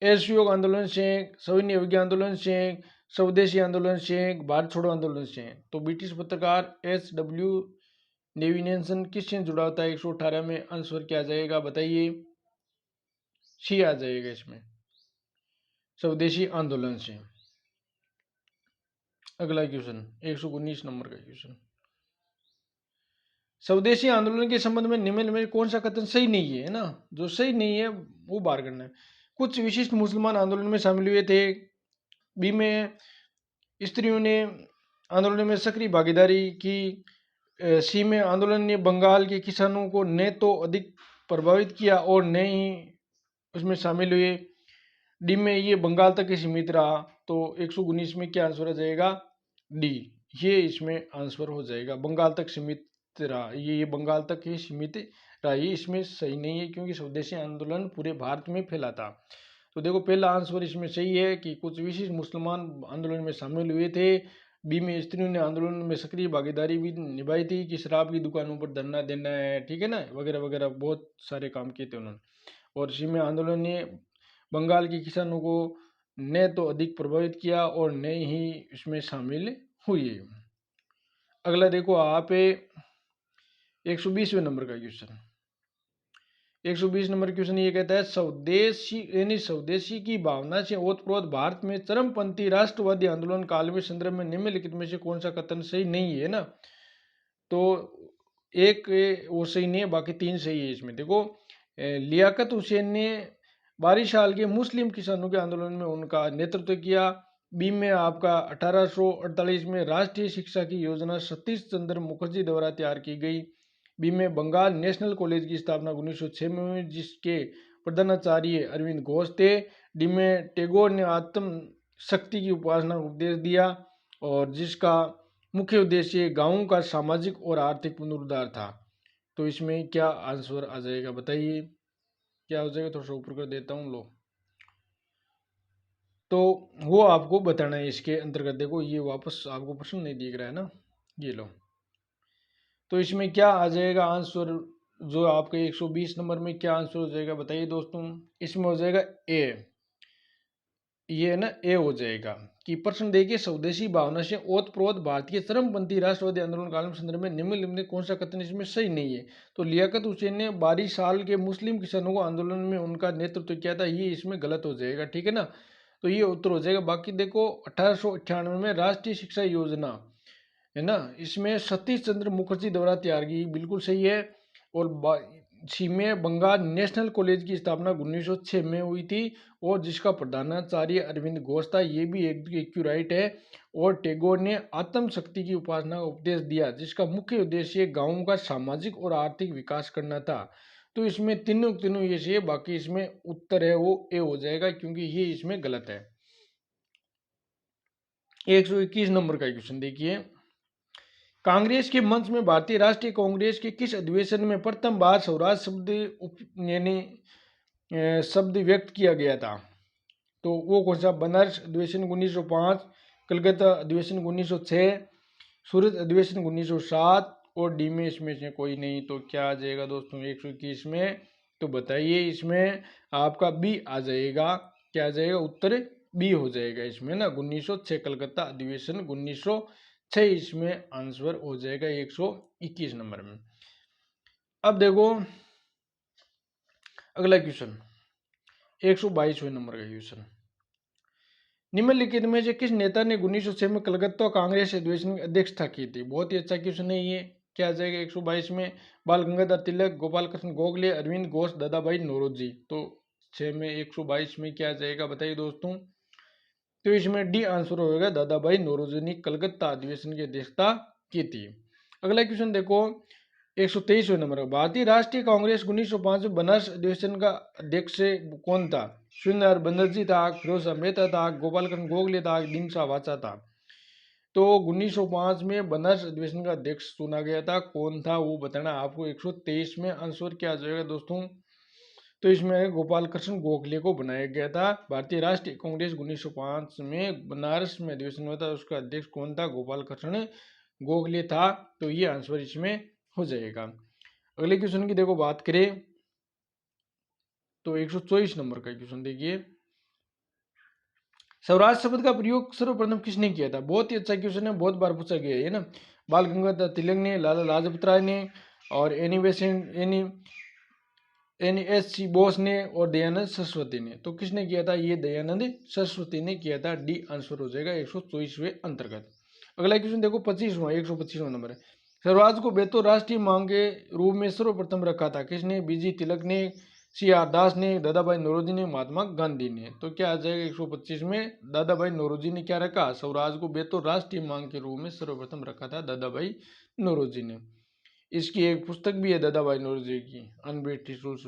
असहयोग आंदोलन से, सविनय अवज्ञा आंदोलन से, स्वदेशी आंदोलन से, भारत छोड़ो आंदोलन से। तो ब्रिटिश पत्रकार SW नेविनेशन किससे जुड़ा होता है 118 में, आंसर क्या आ जाएगा बताइए, सी आ जाएगा इसमें, स्वदेशी आंदोलन से। अगला क्वेश्चन 119 नंबर का क्वेश्चन, स्वदेशी आंदोलन के संबंध में निम्न में कौन सा कथन सही नहीं है ना, जो सही नहीं है वो बाहर करना है। कुछ विशिष्ट मुसलमान आंदोलन में शामिल हुए थे, बी में स्त्रियों ने आंदोलन में सक्रिय भागीदारी की, सी में आंदोलन ने बंगाल के किसानों को न तो अधिक प्रभावित किया और न ही उसमें शामिल हुए, डी में ये बंगाल तक ही सीमित रहा। तो 119 में क्या आंसर आ जाएगा, डी, ये इसमें आंसर हो जाएगा, बंगाल तक सीमित रहा, ये बंगाल तक ही सीमित रहा, ये इसमें सही नहीं है क्योंकि स्वदेशी आंदोलन पूरे भारत में फैला था। तो देखो पहला आंसर इसमें सही है कि कुछ विशिष्ट मुसलमान आंदोलन में शामिल हुए थे, बी में स्त्रियों ने आंदोलन में सक्रिय भागीदारी भी निभाई थी कि शराब की दुकानों पर धरना देना है, ठीक है ना, वगैरह वगैरह बहुत सारे काम किए थे उन्होंने। और सी में आंदोलन ने बंगाल के किसानों को न तो अधिक प्रभावित किया और न ही इसमें शामिल हुए। अगला देखो आप 120वें नंबर का क्वेश्चन, 120 नंबर क्वेश्चन ये कहता है स्वदेशी यानी स्वदेशी की भावना से ओतप्रोत भारत में चरमपंथी राष्ट्रवादी आंदोलन काल में संदर्भ में निम्नलिखित में से कौन सा कथन सही नहीं है ना। तो एक वो सही नहीं है, बाकी तीन सही है इसमें। देखो लियाकत हुसैन ने 22 साल के मुस्लिम किसानों के आंदोलन में उनका नेतृत्व किया। बी में आपका 1848 में राष्ट्रीय शिक्षा की योजना सतीश चंद्र मुखर्जी द्वारा तैयार की गई। बी में बंगाल नेशनल कॉलेज की स्थापना 1906 में हुई जिसके प्रधानाचार्य अरविंद घोष थे। डी में टैगोर ने आत्म शक्ति की उपासना का उपदेश दिया और जिसका मुख्य उद्देश्य गांवों का सामाजिक और आर्थिक पुनरुद्धार था। तो इसमें क्या आंसर आ जाएगा बताइए, क्या हो जाएगा, थोड़ा सा ऊपर कर देता हूँ लो। तो वो आपको बताना है इसके अंतर्गत। देखो ये वापस आपको प्रश्न नहीं दिख रहा है ना, ये लो। तो इसमें क्या आ जाएगा आंसर, जो आपके 120 नंबर में क्या आंसर हो जाएगा बताइए दोस्तों, इसमें हो जाएगा ए, ये है ना ए हो जाएगा। कि प्रश्न देखिए स्वदेशी भावना से ओतप्रोत भारतीय चरमपंथी राष्ट्रवादी आंदोलन काल में संदर्भ में निम्नलिखित कौन सा कथन इसमें सही नहीं है। तो लियाकत हुसैन ने 22 साल के मुस्लिम किसानों को आंदोलन में उनका नेतृत्व किया था, ये इसमें गलत हो जाएगा, ठीक है ना। तो ये उत्तर हो जाएगा। बाकी देखो 1898 में राष्ट्रीय शिक्षा योजना है ना, इसमें सतीश चंद्र मुखर्जी द्वारा तैयार की, बिल्कुल सही है। और सी में बंगाल नेशनल कॉलेज की स्थापना 1906 में हुई थी और जिसका प्रधानाचार्य अरविंद घोष था, ये भी एक राइट है। और टैगोर ने आत्म शक्ति की उपासना का उपदेश दिया जिसका मुख्य उद्देश्य गांवों का सामाजिक और आर्थिक विकास करना था। तो इसमें तीनों तीनों ये सही है, बाकी इसमें उत्तर है वो ए हो जाएगा क्योंकि ये इसमें गलत है। 121 नंबर का क्वेश्चन देखिए, कांग्रेस के मंच में भारतीय राष्ट्रीय कांग्रेस के किस अधिवेशन में प्रथम बार स्वराज शब्द यानी शब्द व्यक्त किया गया था। तो वो कौन सा, बनारस अधिवेशन 1905, कलकत्ता अधिवेशन 1906, सूरत अधिवेशन 1907 और डी में इसमें से कोई नहीं। तो क्या आ जाएगा दोस्तों 121 में, तो बताइए इसमें आपका बी आ जाएगा, क्या आ जाएगा उत्तर बी हो जाएगा इसमें ना, 1906 कलकत्ता अधिवेशन 1906 इसमें आंसर हो जाएगा 121 नंबर में। अब देखो अगला क्वेश्चन 122वें नंबर का क्वेश्चन, निम्नलिखित में से किस नेता ने 1906 में कलकत्ता कांग्रेस अधिवेशन की अध्यक्षता की थी? बहुत ही अच्छा क्वेश्चन है ये। क्या आ जाएगा 122 में? बाल गंगाधर तिलक, गोपाल कृष्ण गोखले, अरविंद घोष, दादाभाई नौरोजी। तो 6 में 122 में क्या आ जाएगा बताइए दोस्तों? तो इसमें डी आंसर होगा, दादाभाई नौरोजी ने कलकत्ता अधिवेशन की अध्यक्षता की थी। अगला क्वेश्चन देखो 123वें नंबर का, भारतीय राष्ट्रीय कांग्रेस 1905 में बनारस अधिवेशन का अध्यक्ष कौन था? सुरेंद्र बनर्जी था, फिरोज शाह मेहता था, गोपाल कृष्ण गोखले था, दिनशा वाचा था। तो 1905 में बनारस अधिवेशन का अध्यक्ष चुना गया था, कौन था वो बताना आपको। 123 में आंसर क्या आ जाएगा दोस्तों? तो इसमें गोपाल कृष्ण गोखले को बनाया गया था। भारतीय राष्ट्रीय कांग्रेस 1905 में बनारस में अधिवेशन हुआ था, उसका अध्यक्ष कौन था? गोपाल कृष्ण गोखले था। तो ये आंसर इसमें हो जाएगा। अगले क्वेश्चन की देखो बात करें तो 124 नंबर का क्वेश्चन देखिए, स्वराज शब्द का प्रयोग सर्वप्रथम किसने किया था? बहुत ही अच्छा क्वेश्चन है, बहुत बार पूछा गया है ना। बाल गंगाधर तिलक ने, लाला लाजपत राय ने, और NSC बोस ने, और दयानंद सरस्वती ने। तो किसने किया था? ये दयानंद सरस्वती ने किया था। डी आंसर हो जाएगा 124वें अंतर्गत। अगला क्वेश्चन देखो 25वां 125वां नंबर है, स्वराज को बेहतर राष्ट्रीय मांग के रूप में सर्वप्रथम रखा था किसने? BG तिलक ने, CR दास ने, दादाभाई नौरोजी ने, महात्मा गांधी ने। तो क्या आ जाएगा 125 में? दादाभाई नौरोजी ने क्या रखा? स्वराज को बेहतर राष्ट्रीय मांग के रूप में सर्वप्रथम रखा था दादाभाई नौरोजी ने। इसकी एक पुस्तक भी है दादाभाई नौरोजी की, अनब्रिटिश रूल्स,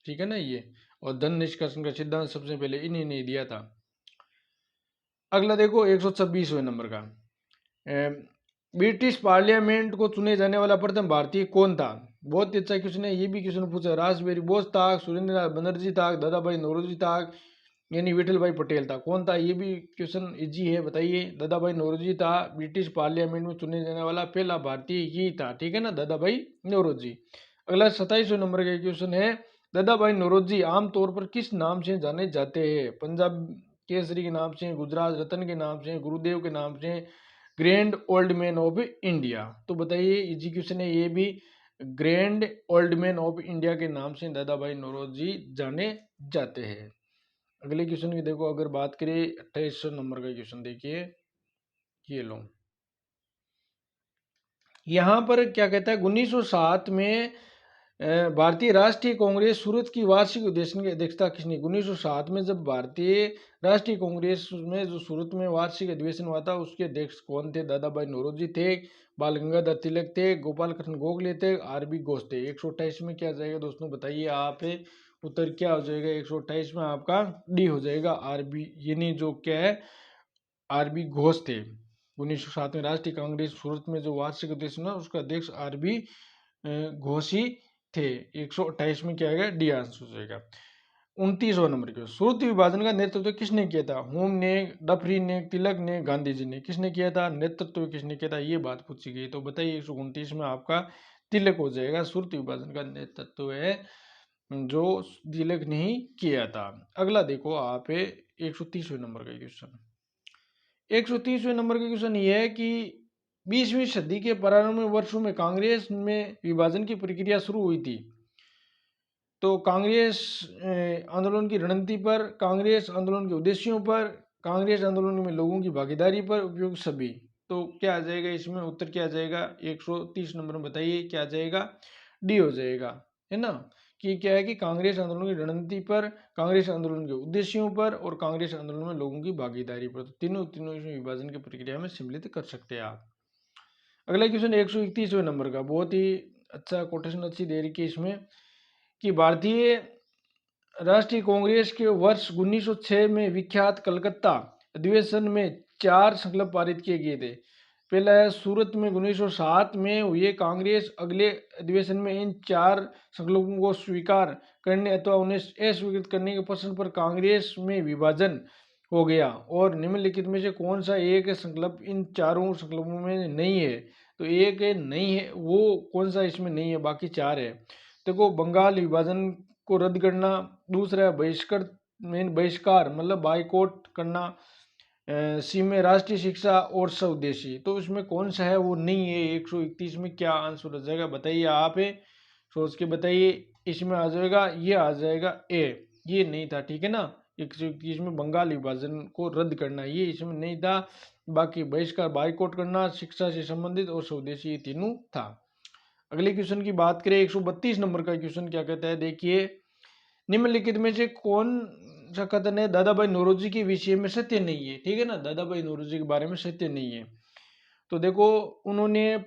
ठीक है ना ये। और धन निष्कर्षण का सिद्धांत सबसे पहले इन्हीं ने दिया था। अगला देखो 126वें नंबर का, ब्रिटिश पार्लियामेंट को चुने जाने वाला प्रथम भारतीय कौन था? बहुत ही अच्छा क्वेश्चन है, ये भी क्वेश्चन पूछा। रासबिहारी बोस था, सुरेंद्र बनर्जी था, दादाभाई नौरोजी था, यानी विठल भाई पटेल था। कौन था? ये भी क्वेश्चन इजी है, बताइए। दादाभाई नौरोजी था, ब्रिटिश पार्लियामेंट में चुने जाने वाला पहला भारतीय ही था, ठीक है ना, दादाभाई नौरोजी। अगला 27वें नंबर का क्वेश्चन है, दादाभाई नौरोजी आमतौर पर किस नाम से जाने जाते हैं? पंजाब केसरी के नाम से, गुजरात रत्न के नाम से, गुरुदेव के नाम से, grand old man of India. तो बताइए, इजी क्वेश्चन है ये भी। Grand old man of India के नाम से दादाभाई नौरोजी जाने जाते हैं। अगले क्वेश्चन की देखो, अगर बात करें 28 नंबर का क्वेश्चन देखिए, ये लो। यहाँ पर क्या कहता है, 1907 में भारतीय राष्ट्रीय कांग्रेस सूरत की वार्षिक अधिवेशन की अध्यक्षता किसने? 1907 में जब भारतीय राष्ट्रीय कांग्रेस में जो सूरत में वार्षिक अधिवेशन हुआ था, उसके अध्यक्ष कौन थे? दादाभाई नौरोजी थे, बाल गंगाधर तिलक थे, गोपाल कृष्ण गोखले थे, RB घोष थे। 128 में क्या जाएगा दोस्तों, बताइए आप। उत्तर क्या हो जाएगा 128 में? आपका डी हो जाएगा, RB, यानी जो क्या है, RB घोष थे। 1907 में राष्ट्रीय कांग्रेस सूरत में जो वार्षिक अधिवेशन हुआ, उसका अध्यक्ष RB घोष ही थे। 128 में क्या आएगा? डी आंसर हो जाएगा। 29वां नंबर के, सूरत विभाजन का नेतृत्व किसने किया था? होम ने, डफरी ने, तिलक ने, गांधी जी ने। किसने किया था? नेतृत्व किसने किया था, ये बात पूछी गई। तो बताइए 129 में आपका तिलक हो जाएगा। सूरत विभाजन का नेतृत्व है जो तिलक ने ही किया था। अगला देखो आप 130वें नंबर का क्वेश्चन। 130वें नंबर का क्वेश्चन ये है कि 20वीं सदी के प्रारंभिक वर्षों में कांग्रेस में विभाजन की प्रक्रिया शुरू हुई थी। तो कांग्रेस आंदोलन की रणनीति पर, कांग्रेस आंदोलन के उद्देश्यों पर, कांग्रेस आंदोलन में लोगों की भागीदारी पर, उपयोग सभी। तो क्या आ जाएगा इसमें? उत्तर क्या आ जाएगा 130 नंबर में? बताइए क्या आ जाएगा? डी हो जाएगा, है ना। कि क्या है कि कांग्रेस आंदोलन की रणनीति पर, कांग्रेस आंदोलन के उद्देश्यों पर, और कांग्रेस आंदोलन में लोगों की भागीदारी पर। तो तीनों तीनों इसमें विभाजन की प्रक्रिया में सम्मिलित कर सकते हैं आप। अगला क्वेश्चन 131वें नंबर का, बहुत ही अच्छा कोटेशन अच्छी दे रखी है इसमें, कि भारतीय राष्ट्रीय कांग्रेस के वर्ष 1906 में विख्यात कलकत्ता अधिवेशन में 4 संकल्प पारित किए गए थे। पहला है, सूरत में 1907 में हुए कांग्रेस अगले अधिवेशन में इन 4 संकल्पों को स्वीकार करने अथवा उन्हें अस्वीकृत करने के प्रश्न पर कांग्रेस में विभाजन हो गया। और निम्नलिखित में से कौन सा एक संकल्प इन चारों संकल्पों में नहीं है? तो एक है नहीं है, वो कौन सा इसमें नहीं है? बाकी 4 है। देखो, बंगाल विभाजन को रद्द करना, दूसरा है बहिष्कार, मेन बहिष्कार मतलब बाइकआउट करना, सी में राष्ट्रीय शिक्षा और स्वदेशी। तो इसमें कौन सा है वो नहीं है? 131 में क्या आंसर हो जाएगा बताइए आप, सोच के बताइए। इसमें आ जाएगा, ये आ जाएगा ए, ये नहीं था, ठीक है ना। 121 में बंगाल विभाजन को रद्द करना, ये इसमें नहीं था। बाकी बहिष्कार, बाइकआउट करना, शिक्षा से संबंधित और स्वदेशी, ये तीनों था। अगले क्वेश्चन की बात करें, 132 नंबर का क्वेश्चन क्या कहता है, देखिए, निम्नलिखित में से कौन सा कथन है दादा भाई नौरोजी के विषय में सत्य नहीं है, ठीक है ना, दादा भाई नौरोजी के बारे में सत्य नहीं है। तो देखो, उन्होंने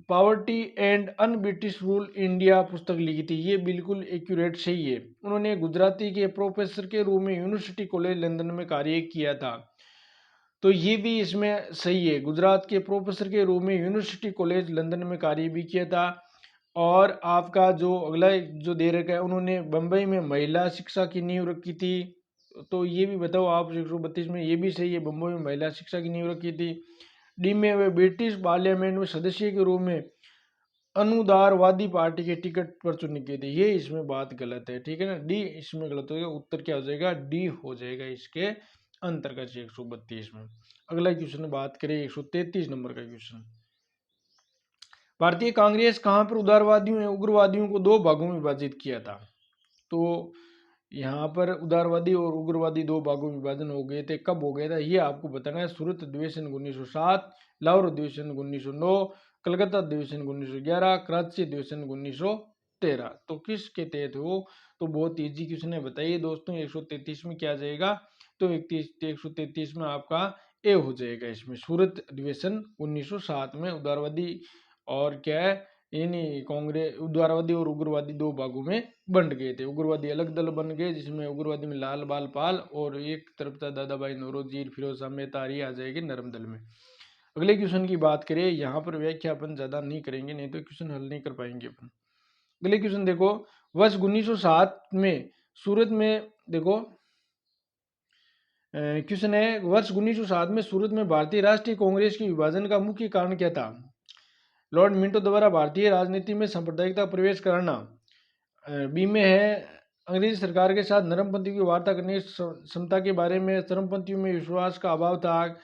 poverty and un British rule India पुस्तक लिखी थी, ये बिल्कुल एक्यूरेट सही है। उन्होंने गुजराती के प्रोफेसर के रूप में यूनिवर्सिटी कॉलेज लंदन में कार्य किया था, तो ये भी इसमें सही है। गुजरात के प्रोफेसर के रूप में यूनिवर्सिटी कॉलेज लंदन में कार्य भी किया था। और आपका जो अगला जो दे रखा है, उन्होंने बम्बई में महिला शिक्षा की नींव रखी थी, तो ये भी बताओ आप 132 में, ये भी सही है, बम्बई में महिला शिक्षा की नींव रखी थी। डी में वे ब्रिटिश पार्लियामेंट में सदस्य के रूप में अनुदारवादी पार्टी के टिकट पर चुने गए थे, ये इसमें बात गलत है, ठीक है ना, डी इसमें गलत हो गया, उत्तर क्या हो जाएगा, डी हो जाएगा इसके अंतर्गत 132 में। अगला क्वेश्चन बात करें 133 नंबर का क्वेश्चन, भारतीय कांग्रेस कहां पर उदारवादियों या उग्रवादियों को दो भागों में विभाजित किया था। तो यहाँ पर उदारवादी और उग्रवादी दो भागों में विभाजन हो गए थे, कब हो गया था ये आपको बताना है। सूरत अधिवेशन 1907, लाहौर अधिवेशन 1909, कलकत्ता अधिवेशन 1911, कराची अधिवेशन 1913। तो किसके तहत हो, तो बहुत इजी क्वेश्चन है, बताइए दोस्तों। 133 में क्या जाएगा, तो 133 में आपका ए हो जाएगा। इसमें सूरत अधिवेशन 1907 में उदारवादी और क्या है, यानी कांग्रेस, उदारवादी और उग्रवादी दो भागों में बंट गए थे। उग्रवादी अलग दल बन गए, जिसमें उग्रवादी में लाल बाल पाल और एक तरफ था दादा भाई नौरोजी, फिरोज शाह मेहता, आ जाएगी नरम दल में। अगले क्वेश्चन की बात करें, यहाँ पर व्याख्या अपन ज्यादा नहीं करेंगे, नहीं तो क्वेश्चन हल नहीं कर पाएंगे अपन। अगले क्वेश्चन देखो, वर्ष 1907 में सूरत में, देखो क्वेश्चन है, वर्ष 1907 में सूरत में भारतीय राष्ट्रीय कांग्रेस के विभाजन का मुख्य कारण क्या था। लॉर्ड मिंटो द्वारा भारतीय राजनीति में सांप्रदायिकता प्रवेश कराना। बी में है अंग्रेजी सरकार के साथ नरमपंथियों की वार्ता करने की क्षमता के बारे में, चरमपंथियों में विश्वास का अभाव था।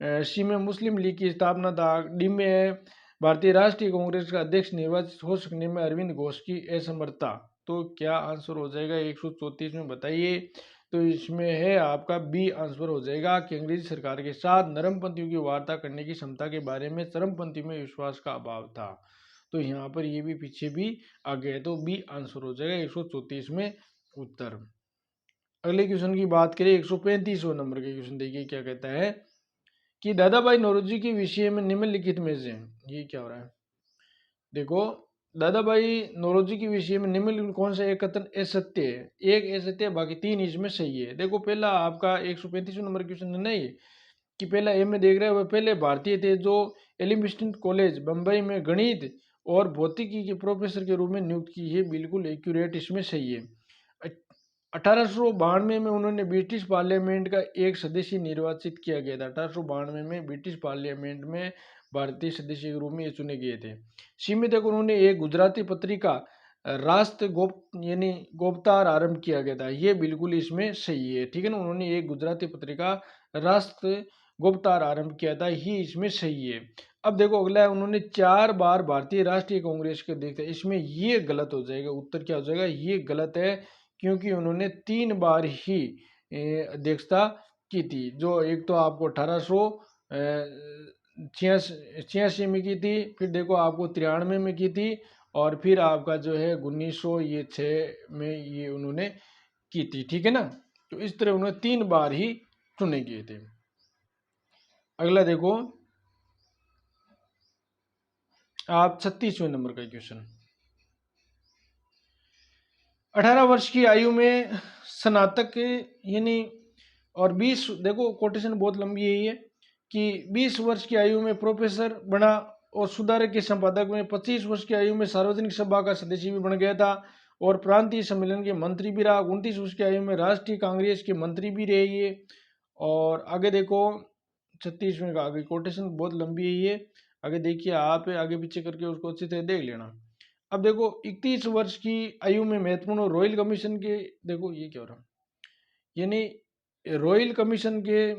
सी में मुस्लिम लीग की स्थापना था। डी में है भारतीय राष्ट्रीय कांग्रेस का अध्यक्ष निर्वाचित हो सकने में अरविंद घोष की असमर्थता। तो क्या आंसर हो जाएगा 134 में, बताइए। तो इसमें है आपका बी आंसर हो जाएगा कि अंग्रेजी सरकार के साथ नरमपंथियों की वार्ता करने की क्षमता के बारे में चरमपंथियों में विश्वास का अभाव था। तो यहाँ पर ये भी पीछे भी आ गया, तो बी आंसर हो जाएगा 134 में उत्तर। अगले क्वेश्चन की बात करें, 135 नंबर के क्वेश्चन देखिए क्या कहता है कि दादा भाई नौरोजी के विषय में निम्नलिखित में से, ये क्या हो रहा है, देखो, दादा भाई नौरोजी के विषय में निम्नलिखित कौन सा एक कथन असत्य है। एक असत्य है, बाकी तीन इसमें सही है। देखो, पहला आपका 135 नंबर क्वेश्चन नहीं कि पहला ए में देख रहे हो, पहले भारतीय थे जो एलिमिस्टन कॉलेज बम्बई में गणित और भौतिकी के प्रोफेसर के रूप में नियुक्त की है, बिल्कुल एक्यूरेट, इसमें सही है। 1892 में उन्होंने ब्रिटिश पार्लियामेंट का एक सदस्य निर्वाचित किया गया था। 1892 में ब्रिटिश पार्लियामेंट में भारतीय सदस्य के रूप में ये चुने गए थे। सीमित तक उन्होंने एक गुजराती पत्रिका राष्ट्र गोप्त यानी गोप्तार आरंभ किया गया था, ये बिल्कुल इसमें सही है, ठीक है ना। उन्होंने एक गुजराती पत्रिका राष्ट्र गुप्तार आरंभ किया था, ही इसमें सही है। अब देखो अगला है, उन्होंने 4 बार भारतीय राष्ट्रीय कांग्रेस के अध्यक्ष, इसमें ये गलत हो जाएगा, उत्तर क्या हो जाएगा, ये गलत है, क्योंकि उन्होंने 3 बार ही अध्यक्षता की थी। जो एक तो आपको 1886 में की थी, फिर देखो आपको 93 में की थी, और फिर आपका जो है 1906 में ये उन्होंने की थी, ठीक है ना। तो इस तरह उन्होंने 3 बार ही चुने गए थे। अगला देखो आप 36वें नंबर का क्वेश्चन, 18 वर्ष की आयु में स्नातक यानी, और 20, देखो कोटेशन बहुत लंबी है ये, कि 20 वर्ष की आयु में प्रोफेसर बना और सुधारक के संपादक में, 25 वर्ष की आयु में सार्वजनिक सभा का सदस्य भी बन गया था और प्रांतीय सम्मेलन के मंत्री भी रहा। 29 वर्ष की आयु में राष्ट्रीय कांग्रेस के मंत्री भी रहे ये। और आगे देखो 36वें का आगे कोटेशन बहुत लंबी है ये, आगे देखिए आप आगे पीछे करके उसको अच्छी तरह देख लेना। अब देखो 31 वर्ष की आयु में महत्वपूर्ण रॉयल कमीशन के, देखो ये क्या हो रहा, यानी रॉयल कमीशन के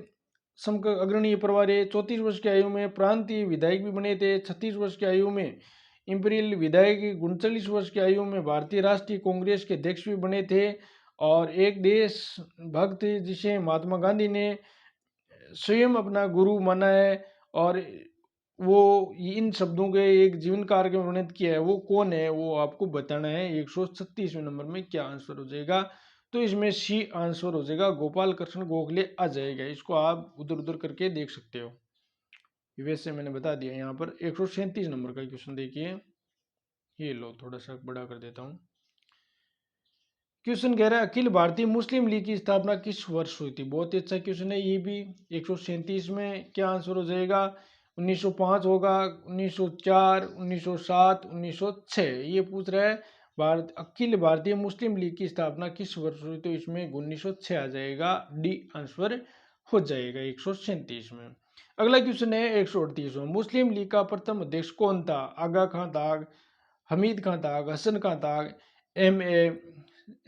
समकक्ष अग्रणीय प्रभारी। 34 वर्ष की आयु में प्रांतीय विधायक भी बने थे। 36 वर्ष की आयु में इंपीरियल विधायक। 39 वर्ष की आयु में भारतीय राष्ट्रीय कांग्रेस के अध्यक्ष भी बने थे। और एक देश भक्त जिसे महात्मा गांधी ने स्वयं अपना गुरु माना है और वो इन शब्दों के एक जीवन कार्य में वर्णित किया है, वो कौन है वो आपको बताना है। 136वें नंबर में क्या आंसर हो जाएगा, तो इसमें सी आंसर हो जाएगा, गोपाल कृष्ण गोखले आ जाएगा। इसको आप उधर उधर करके देख सकते हो, वैसे मैंने बता दिया। यहाँ पर 137 नंबर का क्वेश्चन देखिए, ये लो थोड़ा सा बड़ा कर देता हूँ। क्वेश्चन कह रहा है अखिल भारतीय मुस्लिम लीग की स्थापना किस वर्ष हुई थी। बहुत ही अच्छा क्वेश्चन है ये भी। 137 में क्या आंसर हो जाएगा, 1905 होगा, 1904, 1907, 1906। ये पूछ रहा है भारत अखिल भारतीय मुस्लिम लीग की स्थापना किस वर्ष हुई, तो इसमें 1906 आ जाएगा, डी आंसर हो जाएगा 137 में। अगला क्वेश्चन है 138 में, मुस्लिम लीग का प्रथम अध्यक्ष कौन था। आगा खां ताग, हमीद खां ताग, हसन खां ताग, एम ए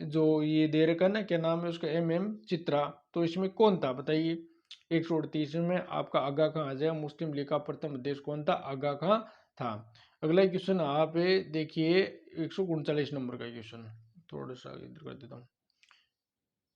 जो ये दे रखा है ना, क्या नाम है उसका, MM चित्रा। तो इसमें कौन था बताइए। 138 में आपका आगा खां आ जाएगा। मुस्लिम लीग का प्रथम अध्यक्ष कौन था, आगा खां था। अगला क्वेश्चन आप देखिए 139 नंबर का क्वेश्चन, थोड़ा सा इधर कर देता हूँ।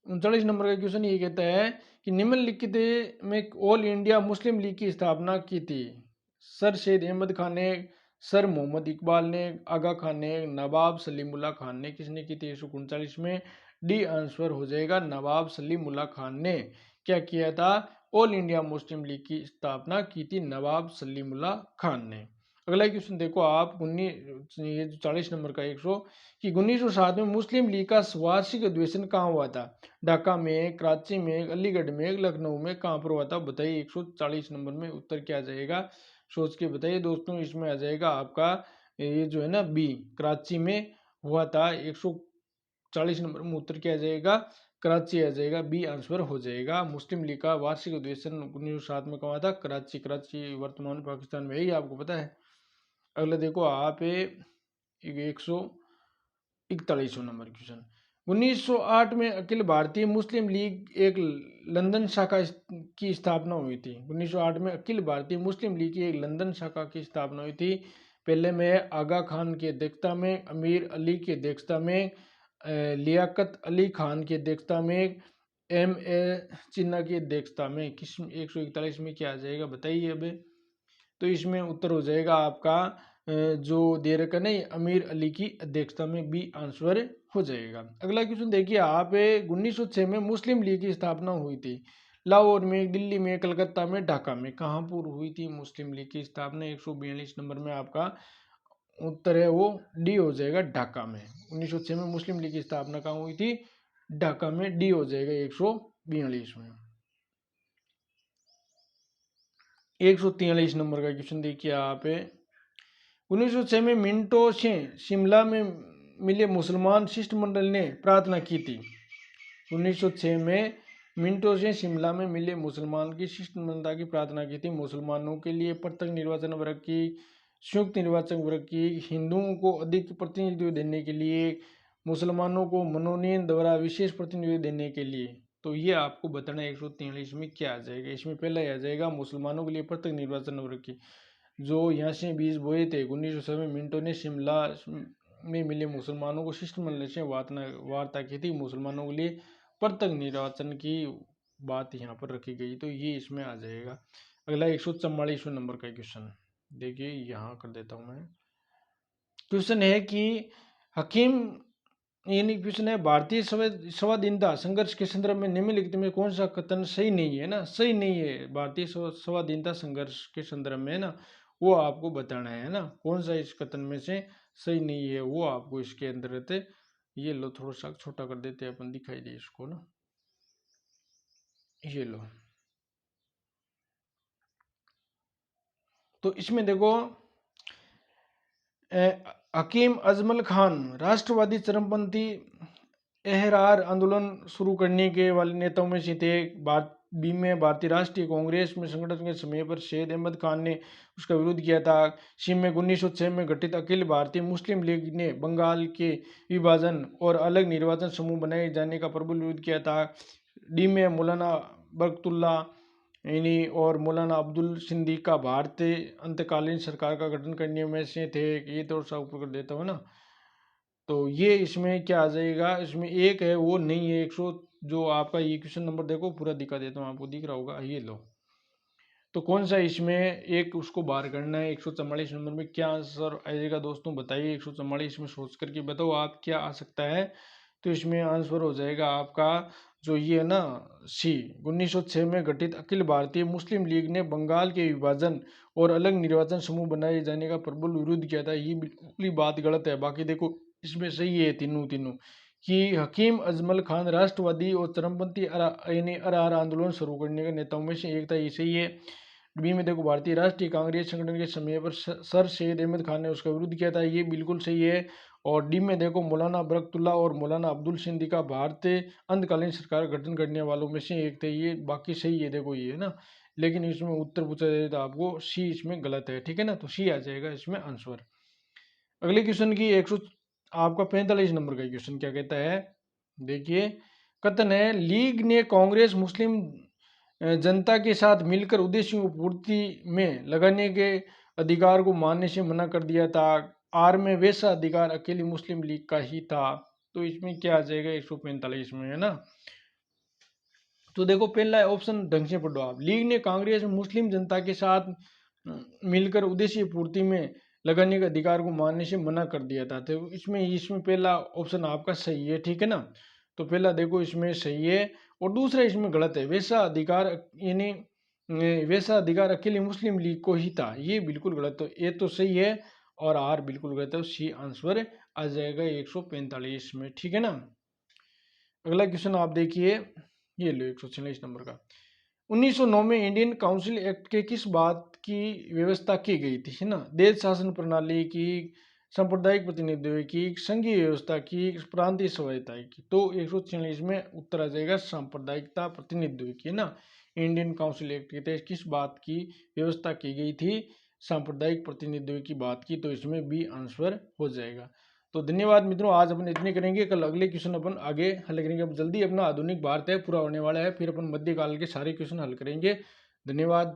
39 नंबर का क्वेश्चन ये कहता है कि निम्नलिखित में ऑल इंडिया मुस्लिम लीग की स्थापना की थी। सर सैयद अहमद खान ने, सर मोहम्मद इकबाल ने, आगा खान ने, नवाब सलीमुल्लाह खान ने। किसने की थी 139 में, डी आंसर हो जाएगा, नवाब सलीमुल्लाह खान ने क्या किया था, ऑल इंडिया मुस्लिम लीग की स्थापना की थी नवाब सलीमुल्लाह खान ने। अगला क्वेश्चन देखो आप 40 नंबर का 100 कि 1907 में मुस्लिम लीग का वार्षिक अधिवेशन कहाँ हुआ था। ढाका में, कराची में, अलीगढ़ में, लखनऊ में, कहाँ पर हुआ था बताइए। 140 नंबर में उत्तर क्या आ जाएगा, सोच के बताइए दोस्तों। इसमें आ जाएगा आपका ये जो है ना बी, कराची में हुआ था। 140 नंबर में उत्तर क्या आ जाएगा, कराची आ जाएगा, बी आंसर हो जाएगा। मुस्लिम लीग का वार्षिक अधिवेशन 1907 में कहाँ हुआ था, कराची। कराची वर्तमान पाकिस्तान में, यही आपको पता है। अगला देखो आप 141 नंबर क्वेश्चन, 1908 में अखिल भारतीय मुस्लिम लीग एक लंदन शाखा की स्थापना हुई थी। 1908 में अखिल भारतीय मुस्लिम लीग की एक लंदन शाखा की स्थापना हुई थी। पहले में आगा खान की अध्यक्षता में, अमीर अली की अध्यक्षता में, लियाकत अली खान की अध्यक्षता में, M.A. जिन्ना की अध्यक्षता में। किस 141 में क्या आ जाएगा बताइए अब। तो इसमें उत्तर हो जाएगा आपका जो दे रखा नहीं, अमीर अली की अध्यक्षता में, बी आंसर हो जाएगा। अगला क्वेश्चन देखिए आप 1906 में मुस्लिम लीग की स्थापना हुई थी। लाहौर में, दिल्ली में, कलकत्ता में, ढाका में, कहाँ पर हुई थी मुस्लिम लीग की स्थापना। 142 नंबर में आपका उत्तर है वो डी हो जाएगा, ढाका में। 1906 में मुस्लिम लीग की स्थापना कहाँ हुई थी, ढाका में, डी हो जाएगा 142 में। 143 नंबर का क्वेश्चन देखिए आप 1906 में मिंटो से शिमला में मिले मुसलमान शिष्टमंडल ने प्रार्थना की थी। 1906 में मिंटो से शिमला में मिले मुसलमान की शिष्टमंडल की प्रार्थना की थी। मुसलमानों के लिए पृथक निर्वाचन वर्ग की, संयुक्त निर्वाचन वर्ग की, हिंदुओं को अधिक प्रतिनिधित्व देने के लिए, मुसलमानों को मनोनयन द्वारा विशेष प्रतिनिधित्व देने के लिए। तो ये आपको बताना है 143 में क्या आ जाएगा। इसमें पहला आ जाएगा मुसलमानों के लिए पृथक निर्वाचन वर्ग की, जो यहाँ से बीज बोए थे 1907 में मिंटो ने शिमला में मिले मुसलमानों को शिष्टमंडल से वार्ता की थी। मुसलमानों के लिए पृथक निर्वाचन की बात यहाँ पर रखी गई, तो ये इसमें आ जाएगा। अगला 144 नंबर का क्वेश्चन देखिए, यहाँ कर देता हूँ मैं। क्वेश्चन है कि हकीम, यानी क्वेश्चन है भारतीय स्वाधीनता संघर्ष के संदर्भ में निम्नलिखित में कौन सा कथन सही नहीं है ना, सही नहीं है भारतीय स्वाधीनता संघर्ष के संदर्भ में, है ना, वो आपको बताना है ना, कौन सा इस कथन में से सही नहीं है, वो आपको इसके अंदर रहते। ये लो थोड़ा सा छोटा कर देते हैं अपन, दिखाई दे इसको ना, ये लो। तो इसमें देखो हकीम अजमल खान राष्ट्रवादी चरमपंथी एहरार आंदोलन शुरू करने के वाले नेताओं में से थे। बी में भारतीय राष्ट्रीय कांग्रेस में संगठन के समय पर सैयद अहमद खान ने उसका विरोध किया था। सी में 1906 में गठित अखिल भारतीय मुस्लिम लीग ने बंगाल के विभाजन और अलग निर्वाचन समूह बनाए जाने का प्रबल विरोध किया था। डी में मौलाना बरकतुल्ला यानी और मौलाना अब्दुल सिंदीक का भारतीय अंतकालीन सरकार का गठन करने में से थे। ये तो सब ऊपर कर देता हूँ ना। तो ये इसमें क्या आ जाएगा, इसमें एक है वो नहीं है 100, जो आपका ये क्वेश्चन नंबर देखो पूरा दिखा देता हूँ आपको, दिख रहा होगा, ये लो। तो कौन सा इसमें एक उसको बाहर करना है 144 नंबर में, क्या आंसर आएगा दोस्तों बताइए। 144 में सोच करके बताओ आप क्या आ सकता है। तो इसमें आंसर हो जाएगा आपका जो ये है ना सी। 1906 में गठित अखिल भारतीय मुस्लिम लीग ने बंगाल के विभाजन और अलग निर्वाचन समूह बनाए जाने का प्रबल विरोध किया था। ये बिल्कुल ही बात गलत है। बाकी देखो इसमें सही है तीनों तीनों कि हकीम अजमल खान राष्ट्रवादी और चरमपंथी यानी अरहर आंदोलन शुरू करने के नेताओं में से एक था, ये सही है। बी में देखो भारतीय राष्ट्रीय कांग्रेस संगठन के समय पर सर सैयद अहमद खान ने उसका विरोध किया था, ये बिल्कुल सही है। और डी में देखो मौलाना बरकतुल्ला और मौलाना अब्दुल सिंधी का भारतीय अंतकालीन सरकार गठन करने वालों में से एक थे, ये बाकी सही है। देखो ये है ना, लेकिन इसमें उत्तर पूछा जाए तो आपको सी इसमें गलत है, ठीक है ना, तो सी आ जाएगा इसमें आंसर। अगले क्वेश्चन की 100 आपका 45 नंबर का क्वेश्चन क्या कहता है, देखिए कथन है लीग ने कांग्रेस मुस्लिम जनता के साथ मिलकर उद्देश्यों की पूर्ति में लगाने के अधिकार को मानने से मना कर दिया था। आर में वैसा अधिकार अकेली मुस्लिम लीग का ही था। तो इसमें क्या आ जाएगा 145 में, है ना। तो देखो पहला ऑप्शन ढंग से पढ़ो आप, लीग ने कांग्रेस में मुस्लिम जनता के साथ मिलकर उद्देश्य पूर्ति में लगाने के अधिकार को मानने से मना कर दिया था। तो इसमें इसमें पहला ऑप्शन आपका सही है, ठीक है ना। तो पहला देखो इसमें सही है और दूसरा इसमें गलत है। वैसा अधिकार यानी वैसा अधिकार अकेले मुस्लिम लीग को ही था, ये बिल्कुल गलत। तो ये तो सही है और आर बिल्कुल गलत है, सी आंसर आ जाएगा 145 में, ठीक है ना। अगला क्वेश्चन आप देखिए, ये लो 146 नंबर का। 1909 में इंडियन काउंसिल एक्ट के किस बात की व्यवस्था की गई थी, है ना। देश शासन प्रणाली की, सांप्रदायिक प्रतिनिधित्व की, संघीय व्यवस्था की, प्रांतीय स्वायत्ता की। तो 146 में उत्तर आ जाएगा सांप्रदायिकता प्रतिनिधित्व की, है ना। इंडियन काउंसिल एक्ट के तहत किस बात की व्यवस्था की गई थी, सांप्रदायिक प्रतिनिधित्व की बात की। तो इसमें बी आंसर हो जाएगा। तो धन्यवाद मित्रों, आज अपन इतने करेंगे, कल अगले क्वेश्चन अपन आगे हल करेंगे। अब जल्दी अपना आधुनिक भारत है पूरा होने वाला है, फिर अपन मध्यकाल के सारे क्वेश्चन हल करेंगे। धन्यवाद।